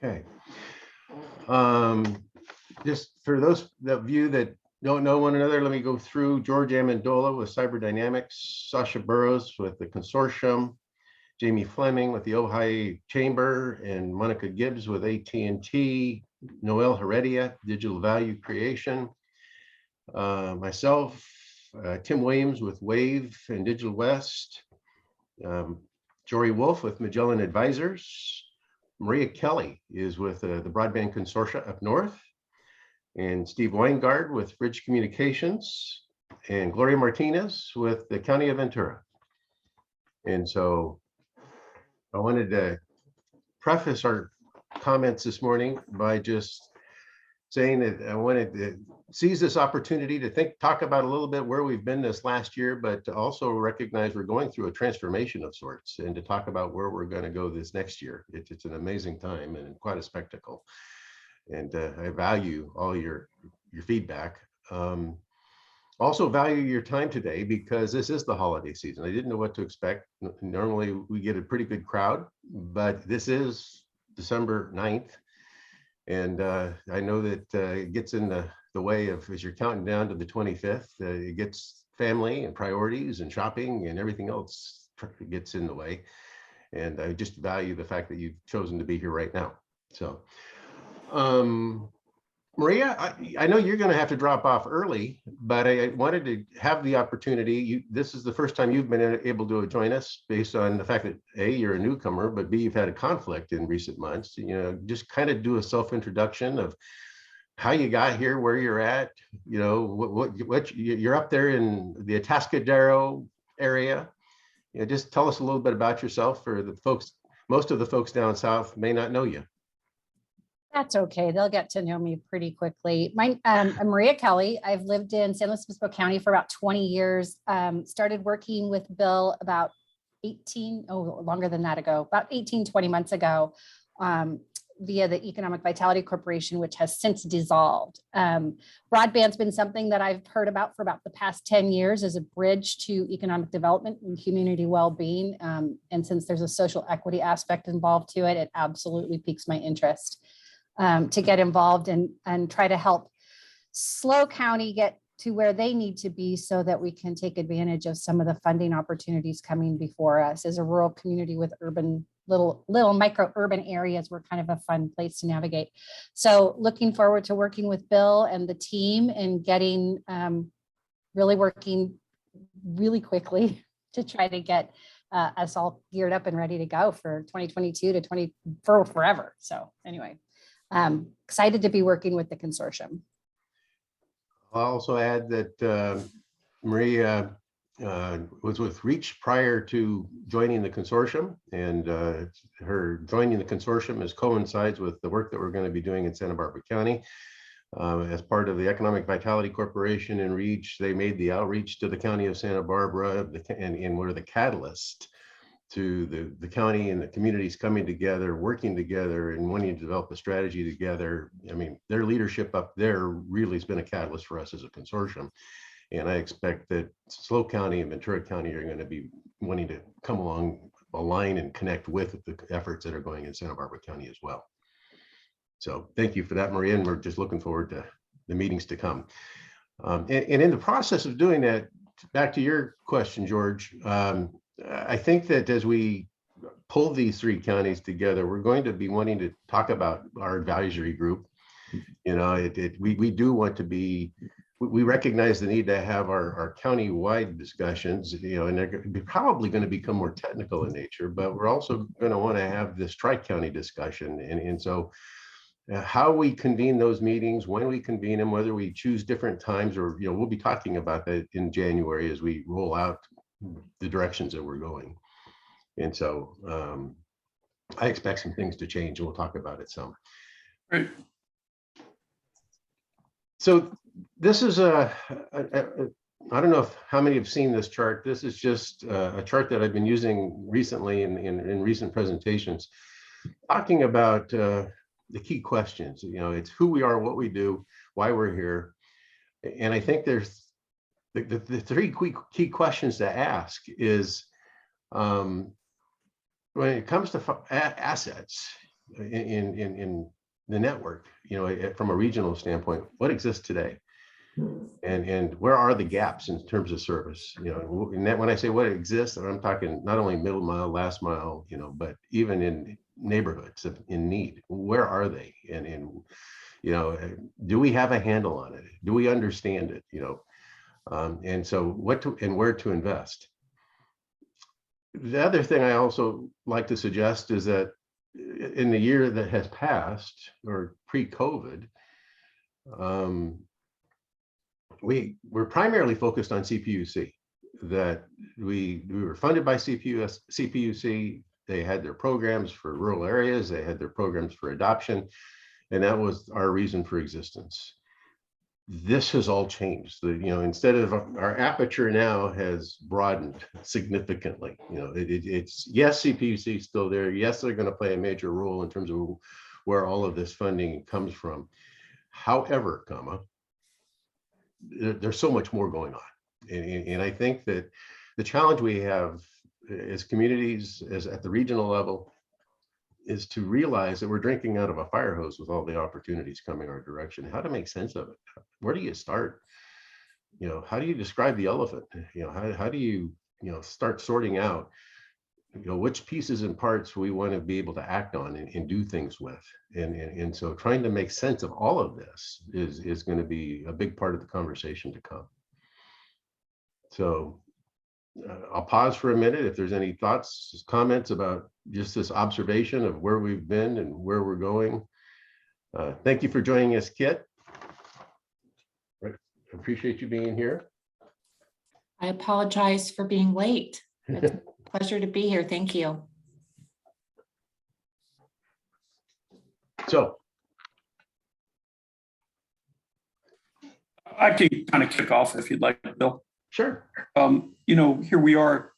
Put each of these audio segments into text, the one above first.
Okay. Just for those of you that don't know one another, let me go through. George Amendola with Cyberdynamics, Sasha Burrows with the Consortium, Jamie Fleming with the Ojai Chamber, and Monica Gibbs with AT&T, Noel Heredia, Digital Value Creation, myself, Tim Williams with Wave and Digital West, Jory Wolf with Magellan Advisors, Maria Kelly is with the Broadband Consortia up north, and Steve Weingard with Bridge Communications, and Gloria Martinez with the County of Ventura. And so I wanted to preface our comments this morning by just saying that I wanted to seize this opportunity to talk about a little bit where we've been this last year, but to also recognize we're going through a transformation of sorts, and to talk about where we're going to go this next year. It's an amazing time and quite a spectacle. And I value all your feedback. Also value your time today, because this is the holiday season. I didn't know what to expect. Normally we get a pretty good crowd, but this is December 9th. And I know that it gets in the way of, as you're counting down to the 25th, it gets family and priorities and shopping and everything else gets in the way. And I just value the fact that you've chosen to be here right now. So, Maria, I know you're going to have to drop off early, but I wanted to have the opportunity. This is the first time you've been able to join us, based on the fact that A, you're a newcomer, but B, you've had a conflict in recent months. You know, just kind of do a self-introduction of how you got here, where you're at. You know, what you're up there in the Atascadero area. You know, just tell us a little bit about yourself, for the folks. Most of the folks down south may not know you. That's okay. They'll get to know me pretty quickly. I'm Maria Kelly. I've lived in San Luis Obispo County for about 20 years. Started working with Bill about longer than that ago, about 20 months ago, via the Economic Vitality Corporation, which has since dissolved. Broadband's been something that I've heard about for about the past 10 years as a bridge to economic development and community well-being. And since there's a social equity aspect involved to it, it absolutely piques my interest. To get involved and try to help SLO County get to where they need to be, so that we can take advantage of some of the funding opportunities coming before us. As a rural community with urban, little micro urban areas, we're kind of a fun place to navigate. So looking forward to working with Bill and the team, and getting working really quickly to try to get us all geared up and ready to go for 2022 to for forever. So anyway. Excited to be working with the consortium. I'll also add that Maria was with Reach prior to joining the consortium, and her joining the consortium coincides with the work that we're going to be doing in Santa Barbara County. As part of the Economic Vitality Corporation and Reach, they made the outreach to the County of Santa Barbara, and were the catalyst to the county and the communities coming together, working together, and wanting to develop a strategy together. I mean, their leadership up there really has been a catalyst for us as a consortium. And I expect that SLO County and Ventura County are going to be wanting to come along, align, and connect with the efforts that are going in Santa Barbara County as well. So thank you for that, Maria, and we're just looking forward to the meetings to come. And in the process of doing that, back to your question, George, I think that as we pull these three counties together, we're going to be wanting to talk about our advisory group. You know, we do want to be, we recognize the need to have our county-wide discussions, you know, and they're probably going to become more technical in nature, but we're also going to want to have this tri-county discussion. And so how we convene those meetings, when we convene them, whether we choose different times, or, you know, we'll be talking about that in January as we roll out the directions that we're going. And so I expect some things to change, and we'll talk about it some. Right. So this is I don't know how many have seen this chart. This is just a chart that I've been using recently in recent presentations, talking about the key questions. You know, it's who we are, what we do, why we're here. And I think there's the three key questions to ask is, when it comes to assets, in the network, from a regional standpoint, what exists today? And where are the gaps in terms of service? And that when I say what exists, I'm talking not only middle mile, last mile, but even in neighborhoods in need. Where are they? And do we have a handle on it? Do we understand it? And so what to and where to invest. The other thing I also like to suggest is that in the year that has passed, or pre-COVID, we're primarily focused on CPUC, that we were funded by CPUC. They had their programs for rural areas, they had their programs for adoption, and that was our reason for existence. This has all changed. Instead of our aperture now has broadened significantly. It's yes, CPUC is still there. Yes, they're going to play a major role in terms of where all of this funding comes from. However, there's so much more going on. And I think that the challenge we have as communities, as at the regional level, is to realize that we're drinking out of a fire hose with all the opportunities coming our direction. How to make sense of it? Where do you start? How do you describe the elephant? How do you start sorting out which pieces and parts we want to be able to act on and do things with. And so trying to make sense of all of this is going to be a big part of the conversation to come. So I'll pause for a minute if there's any thoughts, comments about just this observation of where we've been and where we're going. Thank you for joining us, Kit. I appreciate you being here. I apologize for being late. It's a pleasure to be here. Thank you. So I can kind of kick off if you'd like, Bill. sure. Here we are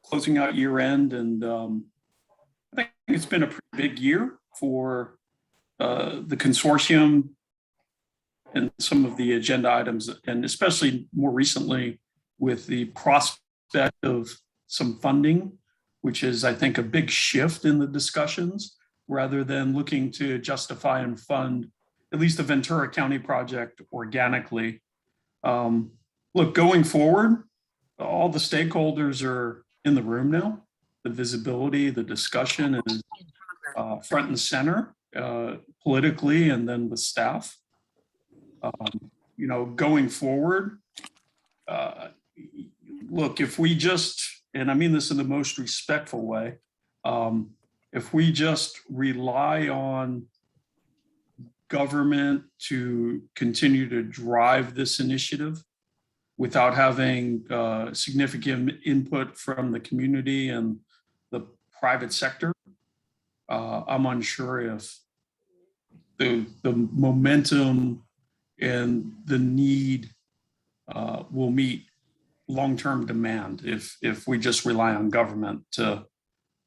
closing out year end, and I think it's been a pretty big year for the consortium and some of the agenda items, and especially more recently with the prospect of some funding, which is, I think, a big shift in the discussions, rather than looking to justify and fund at least the Ventura County project organically. Look, going forward, all the stakeholders are in the room now. The visibility, the discussion is front and center politically, and then with staff. Going forward, look, if we just, and I mean this in the most respectful way, if we just rely on government to continue to drive this initiative without having significant input from the community and the private sector, I'm unsure if the momentum and the need will meet long-term demand if we just rely on government to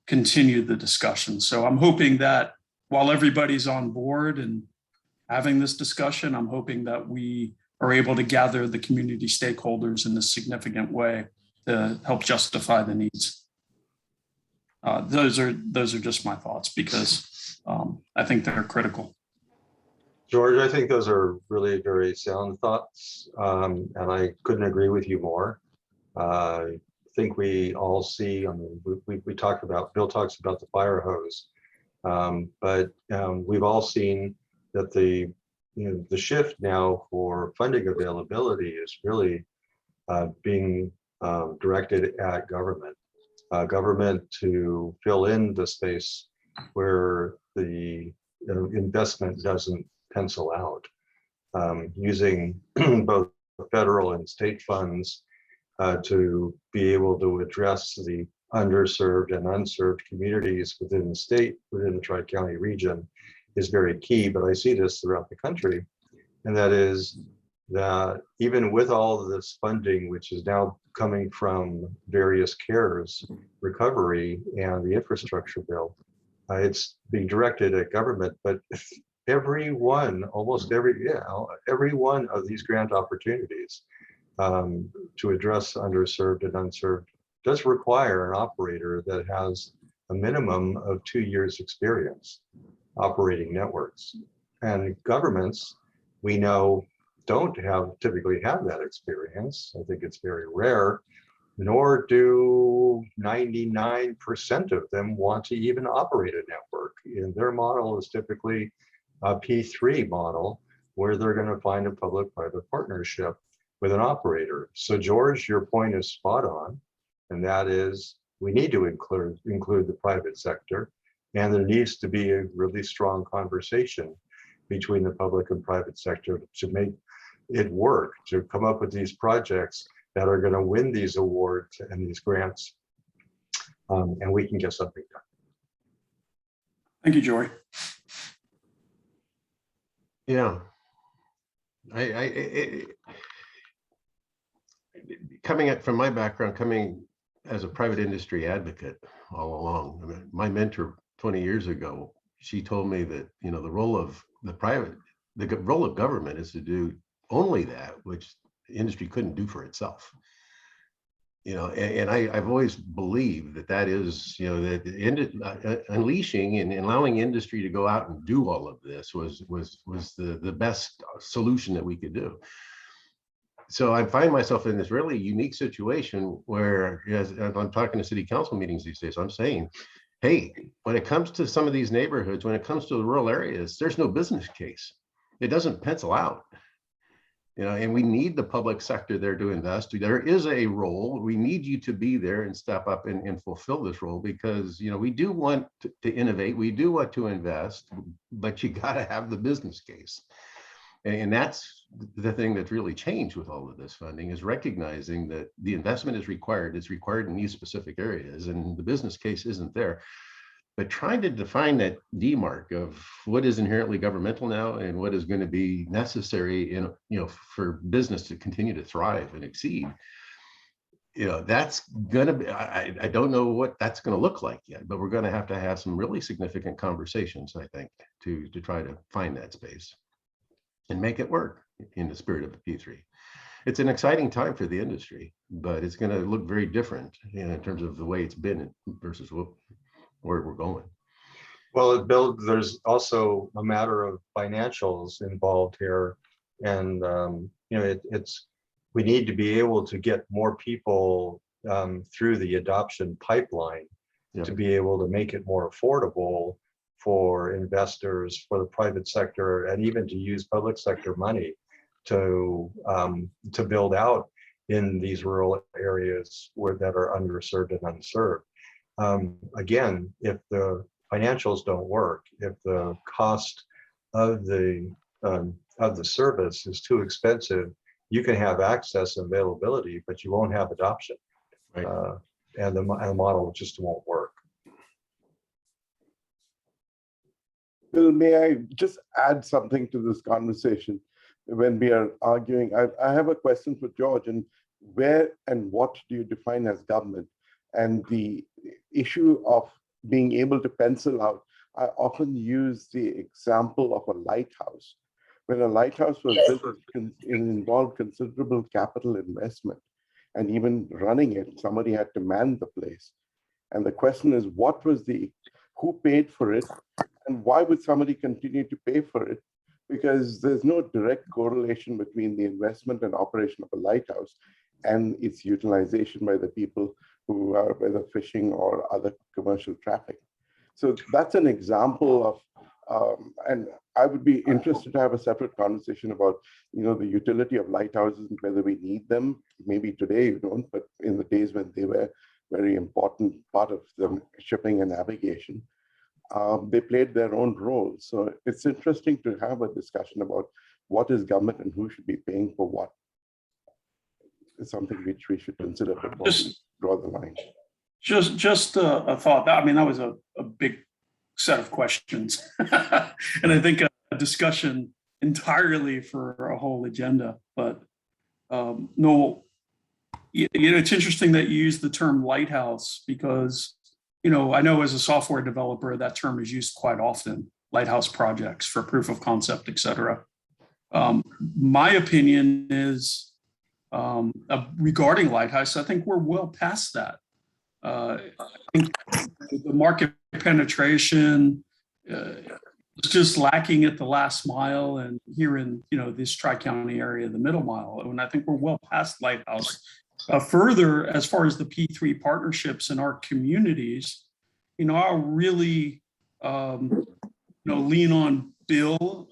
continue the discussion. So I'm hoping that while everybody's on board and having this discussion, I'm hoping that we are able to gather the community stakeholders in a significant way to help justify the needs. Those are just my thoughts, because I think they're critical. George, I think those are really very sound thoughts, and I couldn't agree with you more. I think we all see, we talked about, Bill talks about the fire hose, but we've all seen that the shift now for funding availability is really being directed at government to fill in the space where the investment doesn't pencil out, using both federal and state funds to be able to address the underserved and unserved communities within the state, within the Tri-County region, is very key. But I see this throughout the country, and that is that even with all of this funding, which is now coming from various CARES recovery and the infrastructure bill, it's being directed at government, but almost every one of these grant opportunities to address underserved and unserved does require an operator that has a minimum of 2 years experience. operating networks. And governments, we know, don't typically have that experience. I think it's very rare, nor do 99% of them want to even operate a network. And their model is typically a P3 model, where they're going to find a public-private partnership with an operator. So George, your point is spot on, and that is we need to include the private sector, and there needs to be a really strong conversation between the public and private sector to make it work, to come up with these projects that are going to win these awards and these grants, and we can get something done. Thank you, Joy. Yeah. Coming from my background, coming as a private industry advocate all along, I mean, my mentor 20 years ago, she told me that, you know, the role of government is to do only that which industry couldn't do for itself. You know, and I've always believed that is, you know, that unleashing and allowing industry to go out and do all of this was the best solution that we could do. So I find myself in this really unique situation where, as I'm talking to city council meetings these days, I'm saying, hey, when it comes to some of these neighborhoods, when it comes to the rural areas, there's no business case. It doesn't pencil out. You know, and we need the public sector there to invest. There is a role. We need you to be there and step up and fulfill this role, because, you know, we do want to innovate. We do want to invest, but you got to have the business case. And that's the thing that's really changed with all of this funding, is recognizing that the investment is required. It's required in these specific areas, and the business case isn't there. But trying to define that demarc of what is inherently governmental now and what is going to be necessary in, you know, for business to continue to thrive and exceed, you know, that's going to be, I don't know what that's going to look like yet, but we're going to have some really significant conversations, I think, to try to find that space and make it work in the spirit of the P3. It's an exciting time for the industry, but it's going to look very different, you know, in terms of the way it's been versus where we're going. Well, Bill, there's also a matter of financials involved here, and you know, we need to be able to get more people through the adoption pipeline, Yeah. to be able to make it more affordable for investors, for the private sector, and even to use public sector money to build out in these rural areas that are underserved and unserved. Again, if the financials don't work, if the cost of the service is too expensive, you can have access and availability, but you won't have adoption, Right. And the model just won't work. Bill, may I just add something to this conversation when we are arguing? I have a question for George, and where and what do you define as government? And the issue of being able to pencil out, I often use the example of a lighthouse. When a lighthouse was built, it involved considerable capital investment, and even running it, somebody had to man the place. And the question is, who paid for it, and why would somebody continue to pay for it? Because there's no direct correlation between the investment and operation of a lighthouse and its utilization by the people who are whether fishing or other commercial traffic. So that's an example of, and I would be interested to have a separate conversation about, you know, the utility of lighthouses and whether we need them. Maybe today you don't, but in the days when they were very important part of the shipping and navigation, they played their own role. So it's interesting to have a discussion about what is government and who should be paying for what. It's something which we should consider before we draw the line. Just a thought. I mean, that was a big set of questions, and I think a discussion entirely for a whole agenda. But no, you know, it's interesting that you use the term lighthouse, because, you know, I know as a software developer that term is used quite often. Lighthouse projects for proof of concept, et cetera. My opinion is, regarding Lighthouse, I think we're well past that. I think the market penetration, It's just lacking at the last mile, and here in, this Tri-County area, the middle mile. And I think we're well past Lighthouse. Further, as far as the P3 partnerships in our communities, I'll really, lean on Bill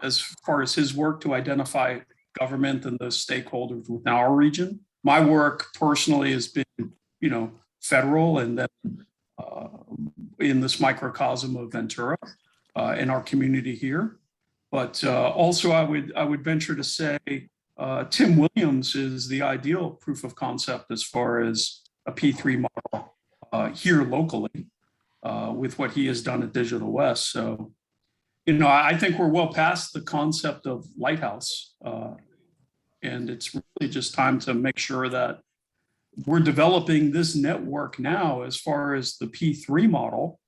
as far as his work to identify government and those stakeholders within our region. My work personally has been, federal, and then in this microcosm of Ventura in our community here. But also I would venture to say Tim Williams is the ideal proof of concept as far as a P3 model here locally with what he has done at Digital West. So, I think we're well past the concept of Lighthouse. And it's really just time to make sure that we're developing this network now as far as the P3 model.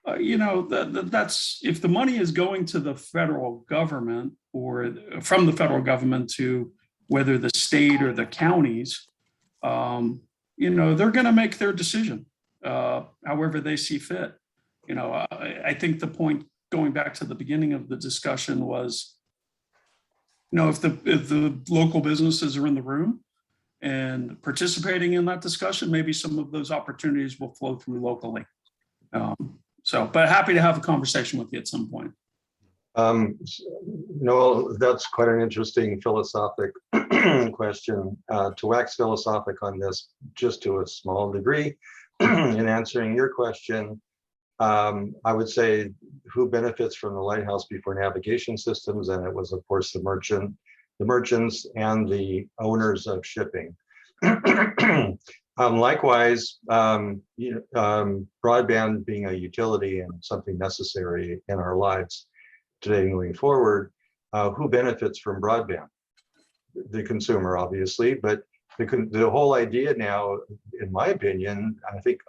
That's if the money is going to the federal government or from the federal government to whether the state or the counties, they're going to make their decision however they see fit. I think the point going back to the beginning of the discussion was, if the local businesses are in the room and participating in that discussion, maybe some of those opportunities will flow through locally. But happy to have a conversation with you at some point. Noel, that's quite an interesting philosophic question. To wax philosophic on this, just to a small degree, in answering your question, I would say who benefits from the Lighthouse before navigation systems, and it was, of course, the merchants and the owners of shipping. Likewise, broadband being a utility and something necessary in our lives today moving forward, who benefits from broadband? The consumer, obviously, but the whole idea now, in my opinion, I think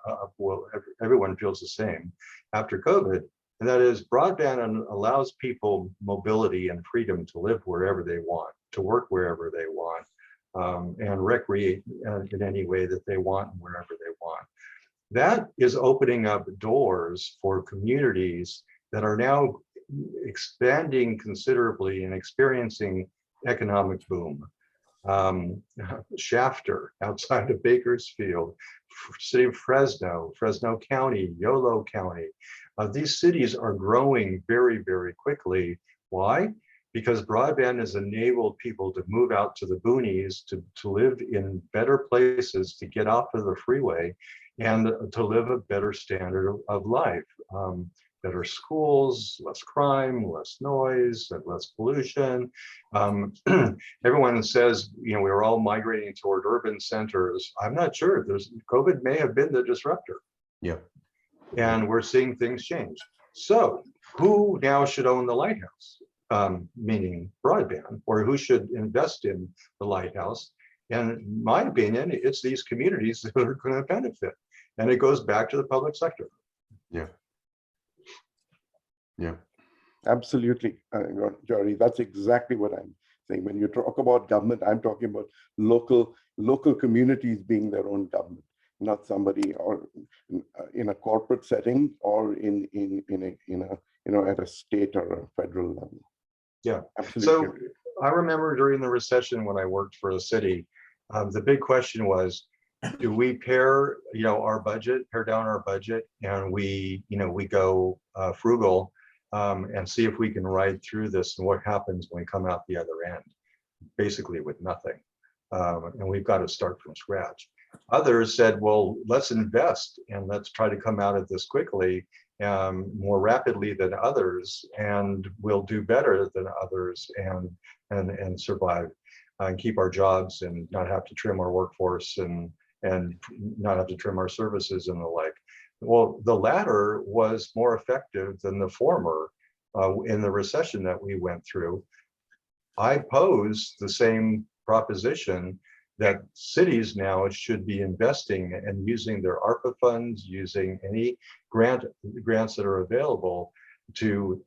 everyone feels the same after COVID, and that is broadband allows people mobility and freedom to live wherever they want, to work wherever they want, and recreate in any way that they want and wherever they want. That is opening up doors for communities that are now expanding considerably and experiencing economic boom. Shafter outside of Bakersfield, city of Fresno County, Yolo County. These cities are growing very, very quickly. Why? Because broadband has enabled people to move out to the boonies, to live in better places, to get off of the freeway, and to live a better standard of life. Better schools, less crime, less noise, less pollution. Everyone says, we're all migrating toward urban centers. I'm not sure. COVID may have been the disruptor. Yeah. And we're seeing things change. So who now should own the Lighthouse? Meaning broadband, or who should invest in the Lighthouse? And in my opinion, it's these communities that are going to benefit. And it goes back to the public sector. Yeah. Yeah. Absolutely, Jory. That's exactly what I'm saying. When you talk about government, I'm talking about local communities being their own government, not somebody or in a corporate setting or in a at a state or a federal level. Yeah. Absolutely. So I remember during the recession when I worked for the city, the big question was, do we pare down our budget, and we go frugal and see if we can ride through this, and what happens when we come out the other end, basically with nothing. And we've got to start from scratch. Others said, well, let's invest and let's try to come out of this quickly, more rapidly than others, and we'll do better than others and survive and keep our jobs and not have to trim our workforce and not have to trim our services and the like. Well, the latter was more effective than the former in the recession that we went through. I pose the same proposition that cities now should be investing and using their ARPA funds, using any grants that are available to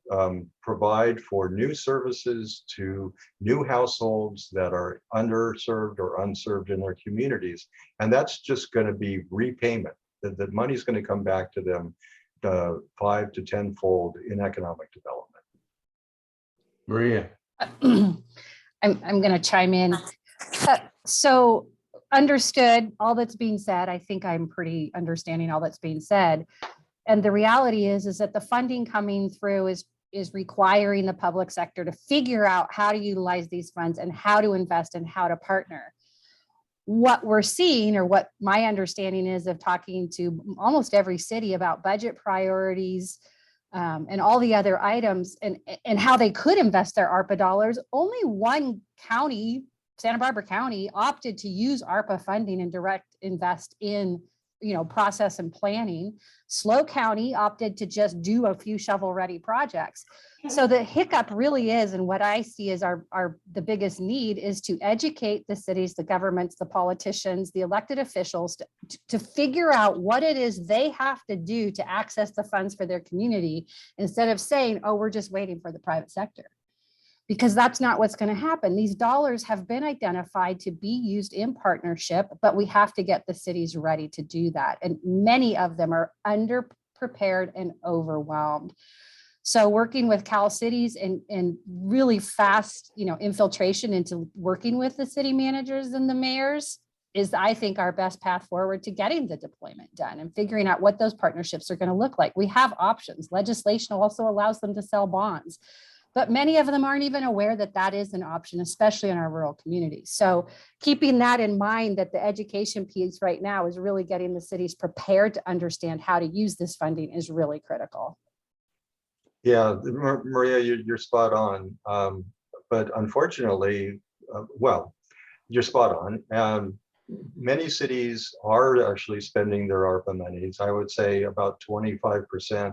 provide for new services to new households that are underserved or unserved in their communities. And that's just going to be repayment. That money's going to come back to them 5 to 10-fold in economic development. Maria. I'm going to chime in. So understood all that's being said. I think I'm pretty understanding all that's being said. And the reality is that the funding coming through is requiring the public sector to figure out how to utilize these funds and how to invest and how to partner. What we're seeing, or what my understanding is of talking to almost every city about budget priorities, and all the other items and how they could invest their ARPA dollars, only one county, Santa Barbara County, opted to use ARPA funding and direct invest in, process and planning. SLO County opted to just do a few shovel-ready projects. So the hiccup really is, and what I see as the biggest need, is to educate the cities, the governments, the politicians, the elected officials to figure out what it is they have to do to access the funds for their community, instead of saying, oh, we're just waiting for the private sector. Because that's not what's going to happen. These dollars have been identified to be used in partnership, but we have to get the cities ready to do that. And many of them are underprepared and overwhelmed. So working with Cal Cities and really fast, infiltration into working with the city managers and the mayors is, I think, our best path forward to getting the deployment done and figuring out what those partnerships are going to look like. We have options. Legislation also allows them to sell bonds, but many of them aren't even aware that that is an option, especially in our rural communities. So keeping that in mind, that the education piece right now is really getting the cities prepared to understand how to use this funding, is really critical. Yeah, Maria, you're spot on. But unfortunately, well, you're spot on. Many cities are actually spending their ARPA monies. I would say about 25%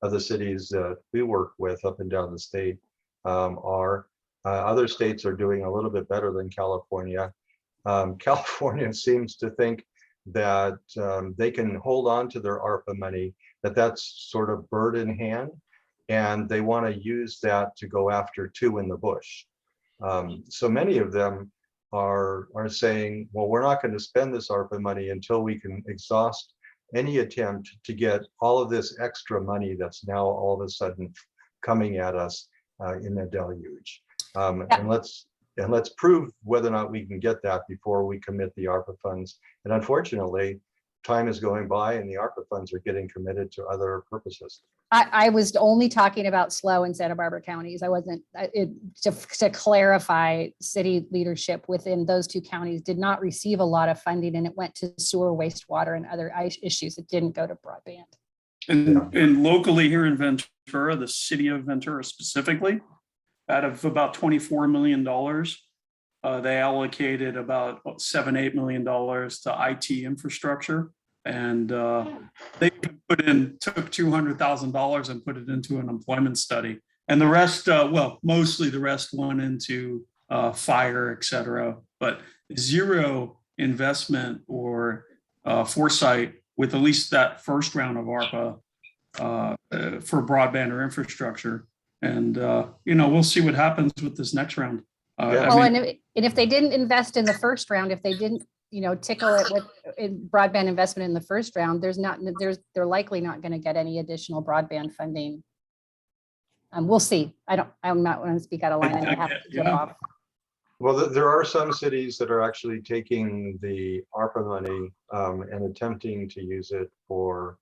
of the cities that we work with up and down the state are. Other states are doing a little bit better than California. California seems to think that they can hold on to their ARPA money, that's sort of bird in hand, and they want to use that to go after two in the bush. So many of them are saying, well, we're not going to spend this ARPA money until we can exhaust any attempt to get all of this extra money that's now all of a sudden coming at us in a deluge. And let's prove whether or not we can get that before we commit the ARPA funds. And unfortunately, time is going by and the ARPA funds are getting committed to other purposes. I was only talking about SLO and Santa Barbara counties. I wasn't, to clarify, city leadership within those two counties did not receive a lot of funding, and it went to sewer, wastewater, and other issues. It didn't go to broadband. And locally here in Ventura, the city of Ventura specifically, out of about $24 million, they allocated about $7-8 million to IT infrastructure. And they took $200,000 and put it into an employment study. And the rest, mostly the rest went into fire, et cetera, but zero investment or foresight with at least that first round of ARPA for broadband or infrastructure. And, we'll see what happens with this next round. And if they didn't invest in the first round, if they didn't, tickle it with broadband investment in the first round, they're likely not going to get any additional broadband funding. We'll see. I'm not going to speak out of line. I have to jump off. Well, there are some cities that are actually taking the ARPA money and attempting to use it for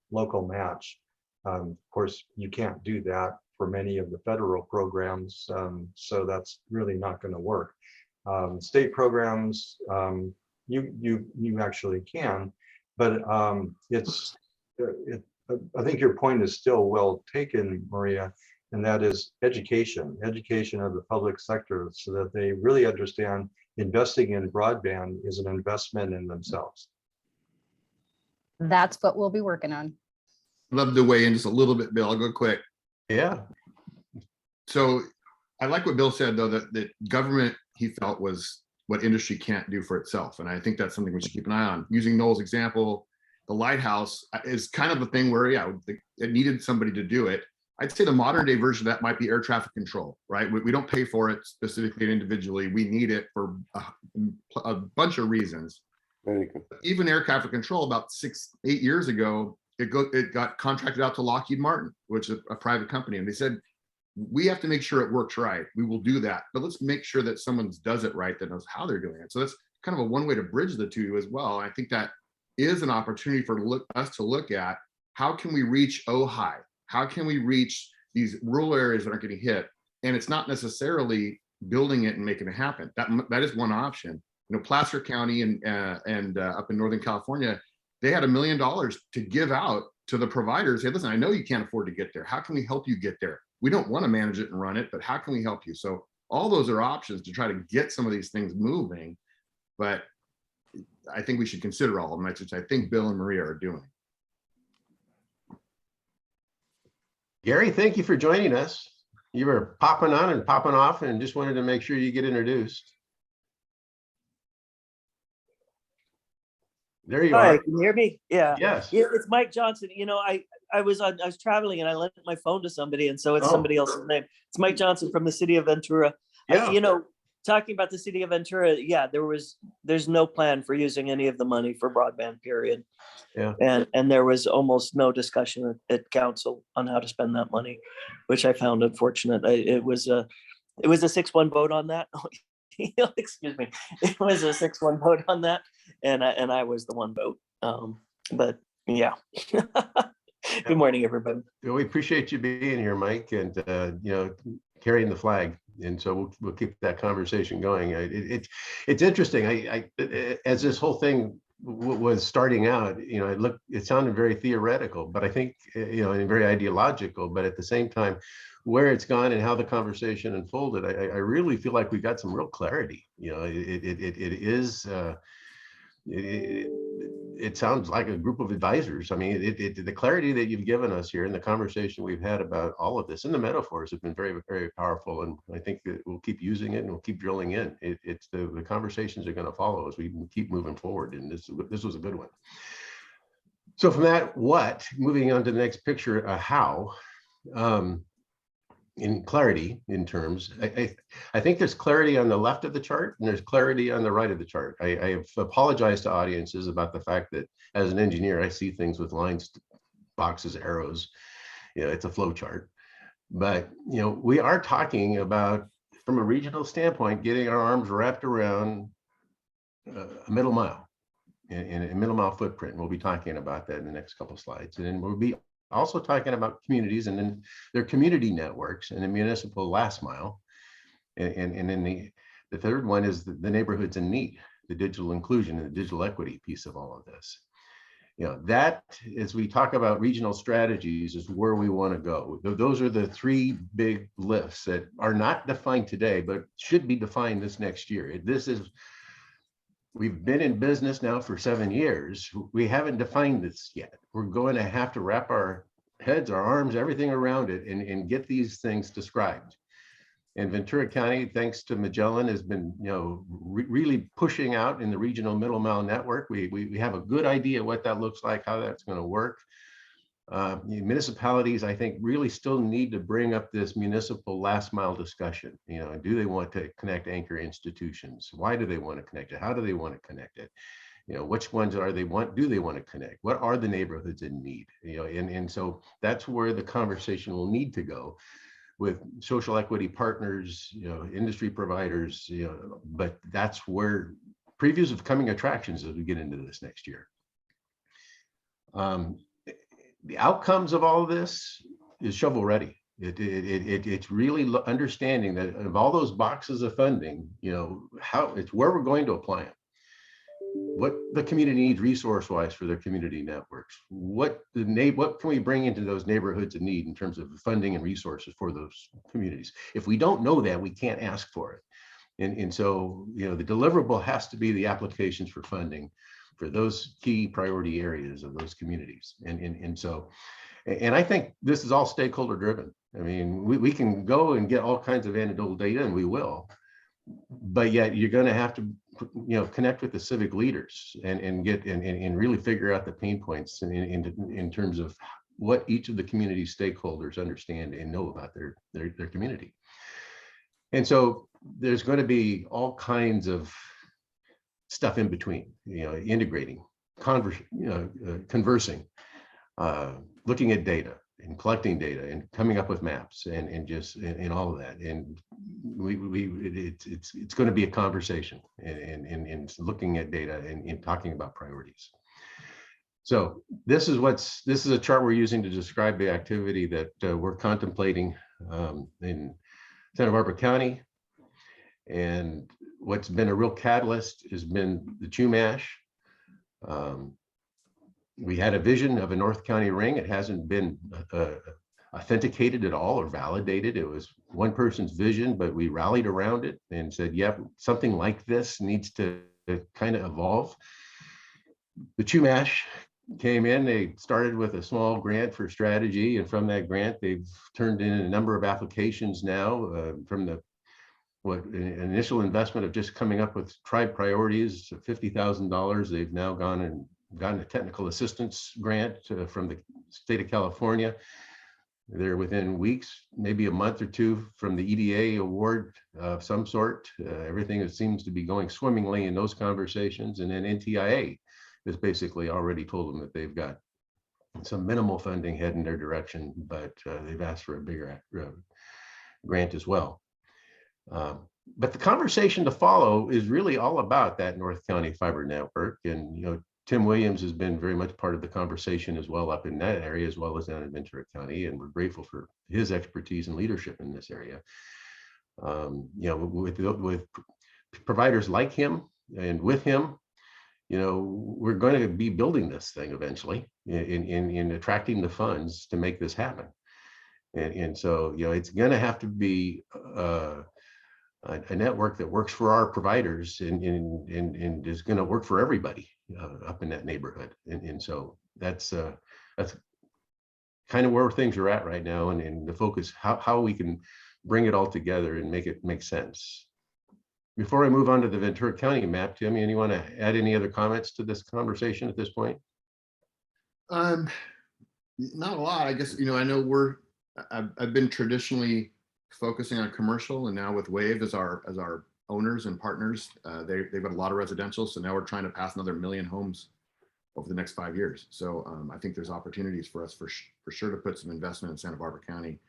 local match. Of course, you can't do that for many of the federal programs, so that's really not going to work. State programs, you actually can, but I think your point is still well taken, Maria, and that is education of the public sector, so that they really understand investing in broadband is an investment in themselves. That's what we'll be working on. Love to weigh in just a little bit, Bill. I'll go quick. Yeah. So I like what Bill said, though, that government, he felt, was what industry can't do for itself. And I think that's something we should keep an eye on. Using Noel's example, the Lighthouse is kind of a thing where, it needed somebody to do it. I'd say the modern day version of that might be air traffic control, right? We don't pay for it specifically and individually. We need it for a bunch of reasons. Very good. Even air traffic control about 6-8 years ago it got contracted out to Lockheed Martin, which is a private company. And they said, we have to make sure it works right. We will do that, but let's make sure that someone does it right, that knows how they're doing it. So that's kind of a one way to bridge the two as well. I think that is an opportunity for us to look at how can we reach Ojai? How can we reach these rural areas that aren't getting hit? And it's not necessarily building it and making it happen. That is one option. You know, Placer County and up in Northern California, they had $1 million to give out to the providers. Hey, listen, I know you can't afford to get there. How can we help you get there? We don't want to manage it and run it, but how can we help you? So all those are options to try to get some of these things moving. But I think we should consider all of them, which I think Bill and Maria are doing. Gary, thank you for joining us. You were popping on and popping off and just wanted to make sure you get introduced. There you Hi, are. can you hear me? Yeah. Yes. Yeah, it's Mike Johnson. You know, I was traveling and I lent my phone to somebody, and so it's Oh. somebody else's name. It's Mike Johnson from the city of Ventura. Yeah. You know, talking about the city of Ventura, yeah, there's no plan for using any of the money for broadband, period. Yeah. And there was almost no discussion at council on how to spend that money, which I found unfortunate. It was a 6-1 vote on that. Excuse me. It was a 6-1 vote on that, and I was the one vote. But yeah. Good morning, everybody. Well, we appreciate you being here, Mike, and you know, carrying the flag. And so we'll keep that conversation going. It's interesting. I as this whole thing was starting out, you know, it sounded very theoretical, but I think, you know, and very ideological, but at the same time, where it's gone and how the conversation unfolded, I really feel like we got some real clarity. You know, it sounds like a group of advisors. I mean, the clarity that you've given us here and the conversation we've had about all of this and the metaphors have been very, very powerful. And I think that we'll keep using it and we'll keep drilling in. It's the conversations are going to follow as we keep moving forward. And this was a good one. So from that, moving on to the next picture, how, in clarity in terms, I think there's clarity on the left of the chart and there's clarity on the right of the chart. I have apologized to audiences about the fact that as an engineer, I see things with lines, boxes, arrows. You know, it's a flow chart. But, you know, we are talking about, from a regional standpoint, getting our arms wrapped around a middle mile in a middle mile footprint. We'll be talking about that in the next couple of slides. And then we'll be also talking about communities and then their community networks and the municipal last mile. And then the third one is the neighborhoods in need, the digital inclusion and the digital equity piece of all of this. You know, that as we talk about regional strategies is where we want to go. Those are the three big lifts that are not defined today, but should be defined this next year. We've been in business now for 7 years. We haven't defined this yet. We're going to have to wrap our heads, our arms, everything around it and get these things described. And Ventura County, thanks to Magellan, has been, you know, really pushing out in the regional middle mile network. We have a good idea what that looks like, how that's going to work. Municipalities, I think, really still need to bring up this municipal last mile discussion. You know, do they want to connect anchor institutions? Why do they want to connect it? How do they want to connect it? You know, which ones do they want to connect? What are the neighborhoods in need? You know, and so that's where the conversation will need to go with social equity partners, you know, industry providers, you know, but that's where previews of coming attractions as we get into this next year. The outcomes of all of this is shovel ready. It's really understanding that of all those boxes of funding, you know, how it's where we're going to apply them. What the community needs resource wise for their community networks. What can we bring into those neighborhoods in need in terms of funding and resources for those communities? If we don't know that, we can't ask for it. And so, you know, the deliverable has to be the applications for funding for those key priority areas of those communities. And so I think this is all stakeholder driven. I mean, we can go and get all kinds of anecdotal data, and we will, but yet you're going to have to, you know, connect with the civic leaders and get and really figure out the pain points in terms of what each of the community stakeholders understand and know about their community. And so there's going to be all kinds of stuff in between, you know, integrating, conversing, looking at data and collecting data and coming up with maps and all of that. And it's going to be a conversation and looking at data and talking about priorities. So this is a chart we're using to describe the activity that we're contemplating in Santa Barbara County. And what's been a real catalyst has been the Chumash. We had a vision of a North County ring. It hasn't been authenticated at all or validated. It was one person's vision, but we rallied around it and said, yep, something like this needs to kind of evolve. The Chumash came in, they started with a small grant for strategy, and from that grant, they've turned in a number of applications now from the an initial investment of just coming up with tribe priorities of $50,000. They've now gone and gotten a technical assistance grant from the state of California. They're within weeks, maybe a month or two from the EDA award of some sort. Everything seems to be going swimmingly in those conversations. And then NTIA has basically already told them that they've got some minimal funding heading their direction, but they've asked for a bigger grant as well. But the conversation to follow is really all about that North County fiber network. And, Tim Williams has been very much part of the conversation as well up in that area, as well as down in Ventura County. And we're grateful for his expertise and leadership in this area. With providers like him and with him, we're going to be building this thing eventually in attracting the funds to make this happen. And so, it's going to have to be a network that works for our providers and is going to work for everybody up in that neighborhood. And so that's kind of where things are at right now, and the focus, how we can bring it all together and make it make sense. Before I move on to the Ventura County map, Tim, you want to add any other comments to this conversation at this point? Not a lot. I guess, I know I've been traditionally focusing on commercial, and now with Wave as our owners and partners, they've got a lot of residential. So now we're trying to pass another 1 million homes over the next 5 years. So I think there's opportunities for us for sure to put some investment in Santa Barbara County.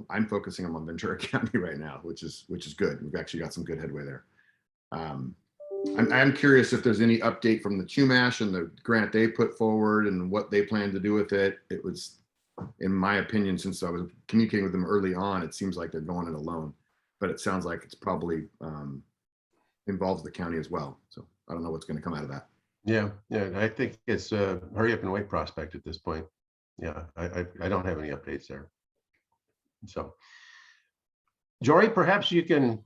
I'm focusing on Ventura County right now, which is good. We've actually got some good headway there. I'm curious if there's any update from the Chumash and the grant they put forward and what they plan to do with it. It was, in my opinion, since I was communicating with them early on, it seems like they're going it alone, but it sounds like it's probably involves the county as well. So I don't know what's going to come out of that. Yeah, I think it's a hurry up and wait prospect at this point. Yeah, I don't have any updates there. So, Jory, perhaps you can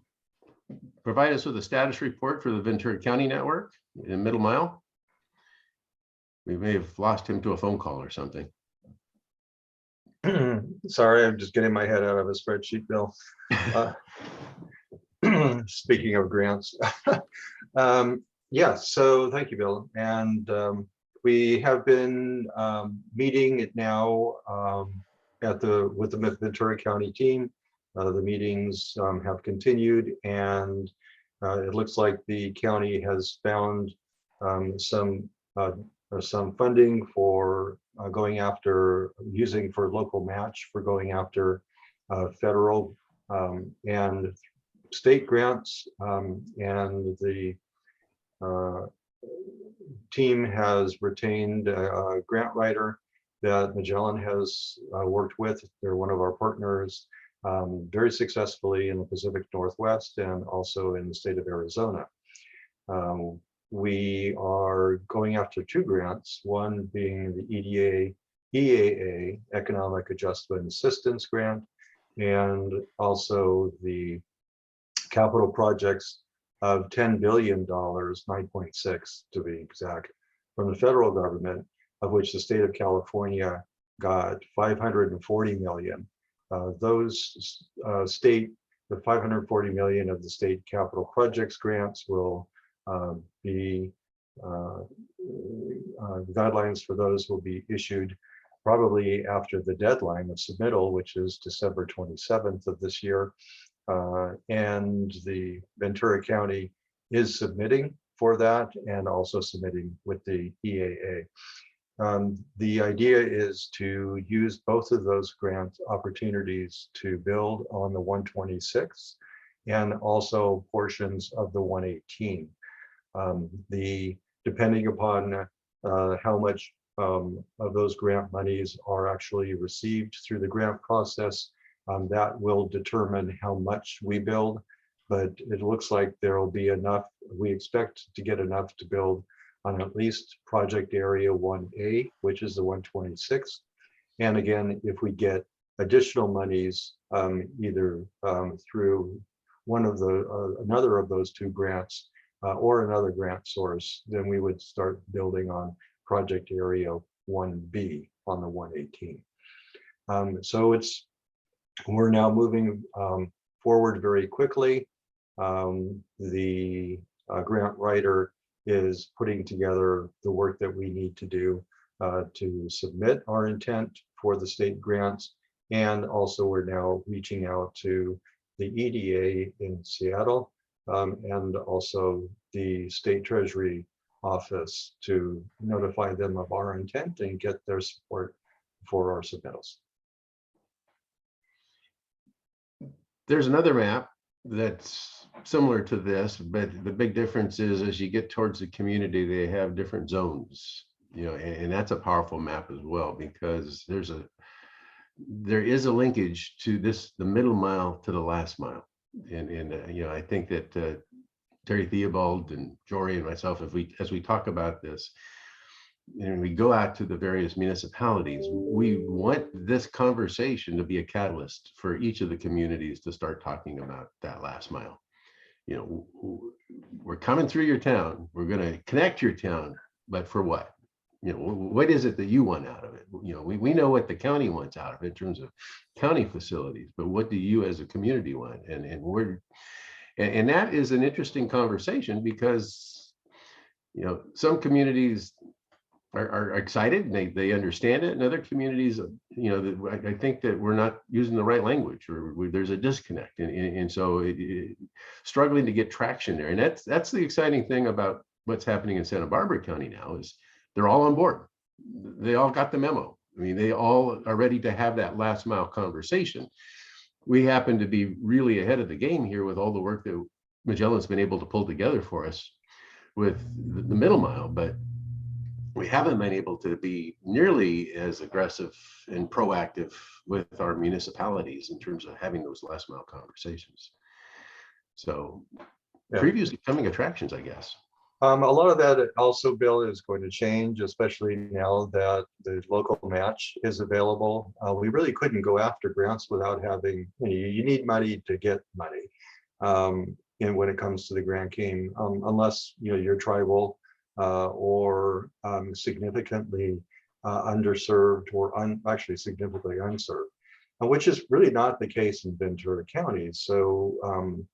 provide us with a status report for the Ventura County network in Middle Mile. We may have lost him to a phone call or something. Sorry, I'm just getting my head out of a spreadsheet, Bill. Speaking of grants. Yes, so thank you, Bill. And we have been meeting it now with the Ventura County team. The meetings have continued, and it looks like the county has found some funding for going after, using for local match for going after federal and state grants, and the team has retained a grant writer that Magellan has worked with. They're one of our partners very successfully in the Pacific Northwest and also in the state of Arizona. We are going after 2 grants, one being the EAA, Economic Adjustment Assistance Grant, and also the capital projects of $10 billion, 9.6 to be exact, from the federal government, of which the state of California got 540 million. The 540 million of the state capital projects grants will be guidelines for those will be issued probably after the deadline of submittal, which is December 27th of this year. And the Ventura County is submitting for that and also submitting with the EAA. The idea is to use both of those grant opportunities to build on the 126 and also portions of the 118. Depending upon how much of those grant monies are actually received through the grant process, that will determine how much we build. But it looks like there will be enough. We expect to get enough to build on at least project area 1A, which is the 126. And again, if we get additional monies, either through one of another of those two grants or another grant source, then we would start building on project area 1B on the 118. So we're now moving forward very quickly. The grant writer is putting together the work that we need to do to submit our intent for the state grants. And also we're now reaching out to the EDA in Seattle and also the State Treasury Office to notify them of our intent and get their support for our submittals. There's another map that's similar to this, but the big difference is as you get towards the community, they have different zones, and that's a powerful map as well, because there is a linkage to the middle mile to the last mile. And I think that Terry Theobald and Jory and myself, as we talk about this, and we go out to the various municipalities, we want this conversation to be a catalyst for each of the communities to start talking about that last mile. We're coming through your town, we're going to connect your town, but for what? What is it that you want out of it? We know what the county wants out of it in terms of county facilities, but what do you as a community want? And that is an interesting conversation, because some communities are excited and they understand it, and other communities, I think that we're not using the right language, or there's a disconnect, and so struggling to get traction there. And that's the exciting thing about what's happening in Santa Barbara County now, is they're all on board. They all got the memo. I mean, they all are ready to have that last mile conversation. We happen to be really ahead of the game here with all the work that Magellan's been able to pull together for us with the middle mile, but we haven't been able to be nearly as aggressive and proactive with our municipalities in terms of having those last mile conversations. So previews becoming attractions, I guess. A lot of that also, Bill, is going to change, especially now that the local match is available. We really couldn't go after grants without having, you need money to get money. And when it comes to the grant game, unless you're tribal or significantly underserved, or actually significantly unserved, which is really not the case in Ventura County. So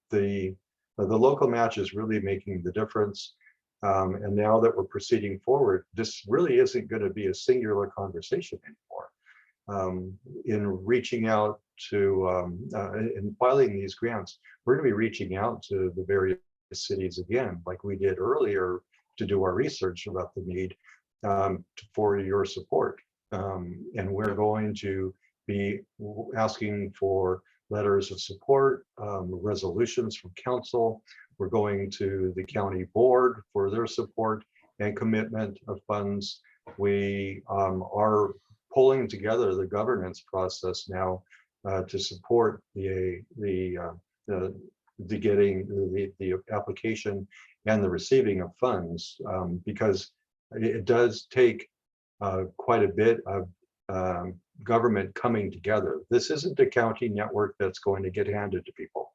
the local match is really making the difference. And now that we're proceeding forward, this really isn't going to be a singular conversation anymore. In reaching out to, in filing these grants, we're going to be reaching out to the various cities again, like we did earlier, to do our research about the need for your support. And we're going to be asking for letters of support, resolutions from council. We're going to the county board for their support and commitment of funds. We are pulling together the governance process now to support the getting the application and the receiving of funds, because it does take quite a bit of government coming together. This isn't a county network that's going to get handed to people.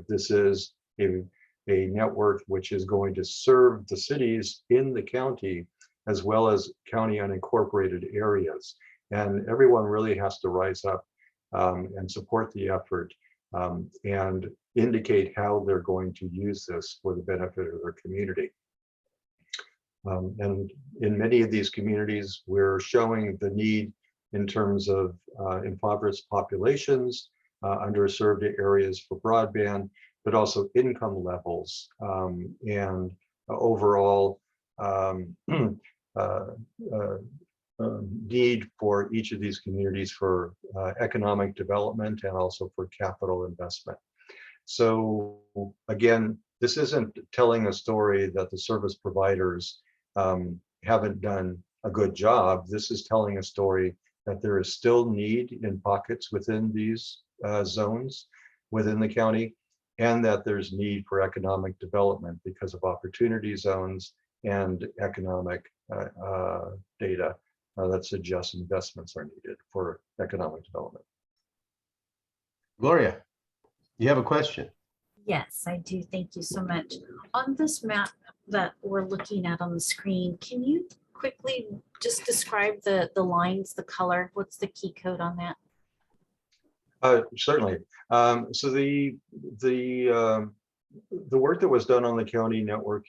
This is a network which is going to serve the cities in the county as well as county unincorporated areas. And everyone really has to rise up and support the effort and indicate how they're going to use this for the benefit of their community. And in many of these communities, we're showing the need in terms of impoverished populations, underserved areas for broadband, but also income levels and overall need for each of these communities for economic development and also for capital investment. So again, this isn't telling a story that the service providers haven't done a good job. This is telling a story that there is still need in pockets within these zones within the county, and that there's need for economic development because of opportunity zones and economic data that suggests investments are needed for economic development. Gloria, you have a question? Yes, I do. Thank you so much. On this map that we're looking at on the screen, can you quickly just describe the lines, the color? What's the key code on that? Certainly. So the work that was done on the county network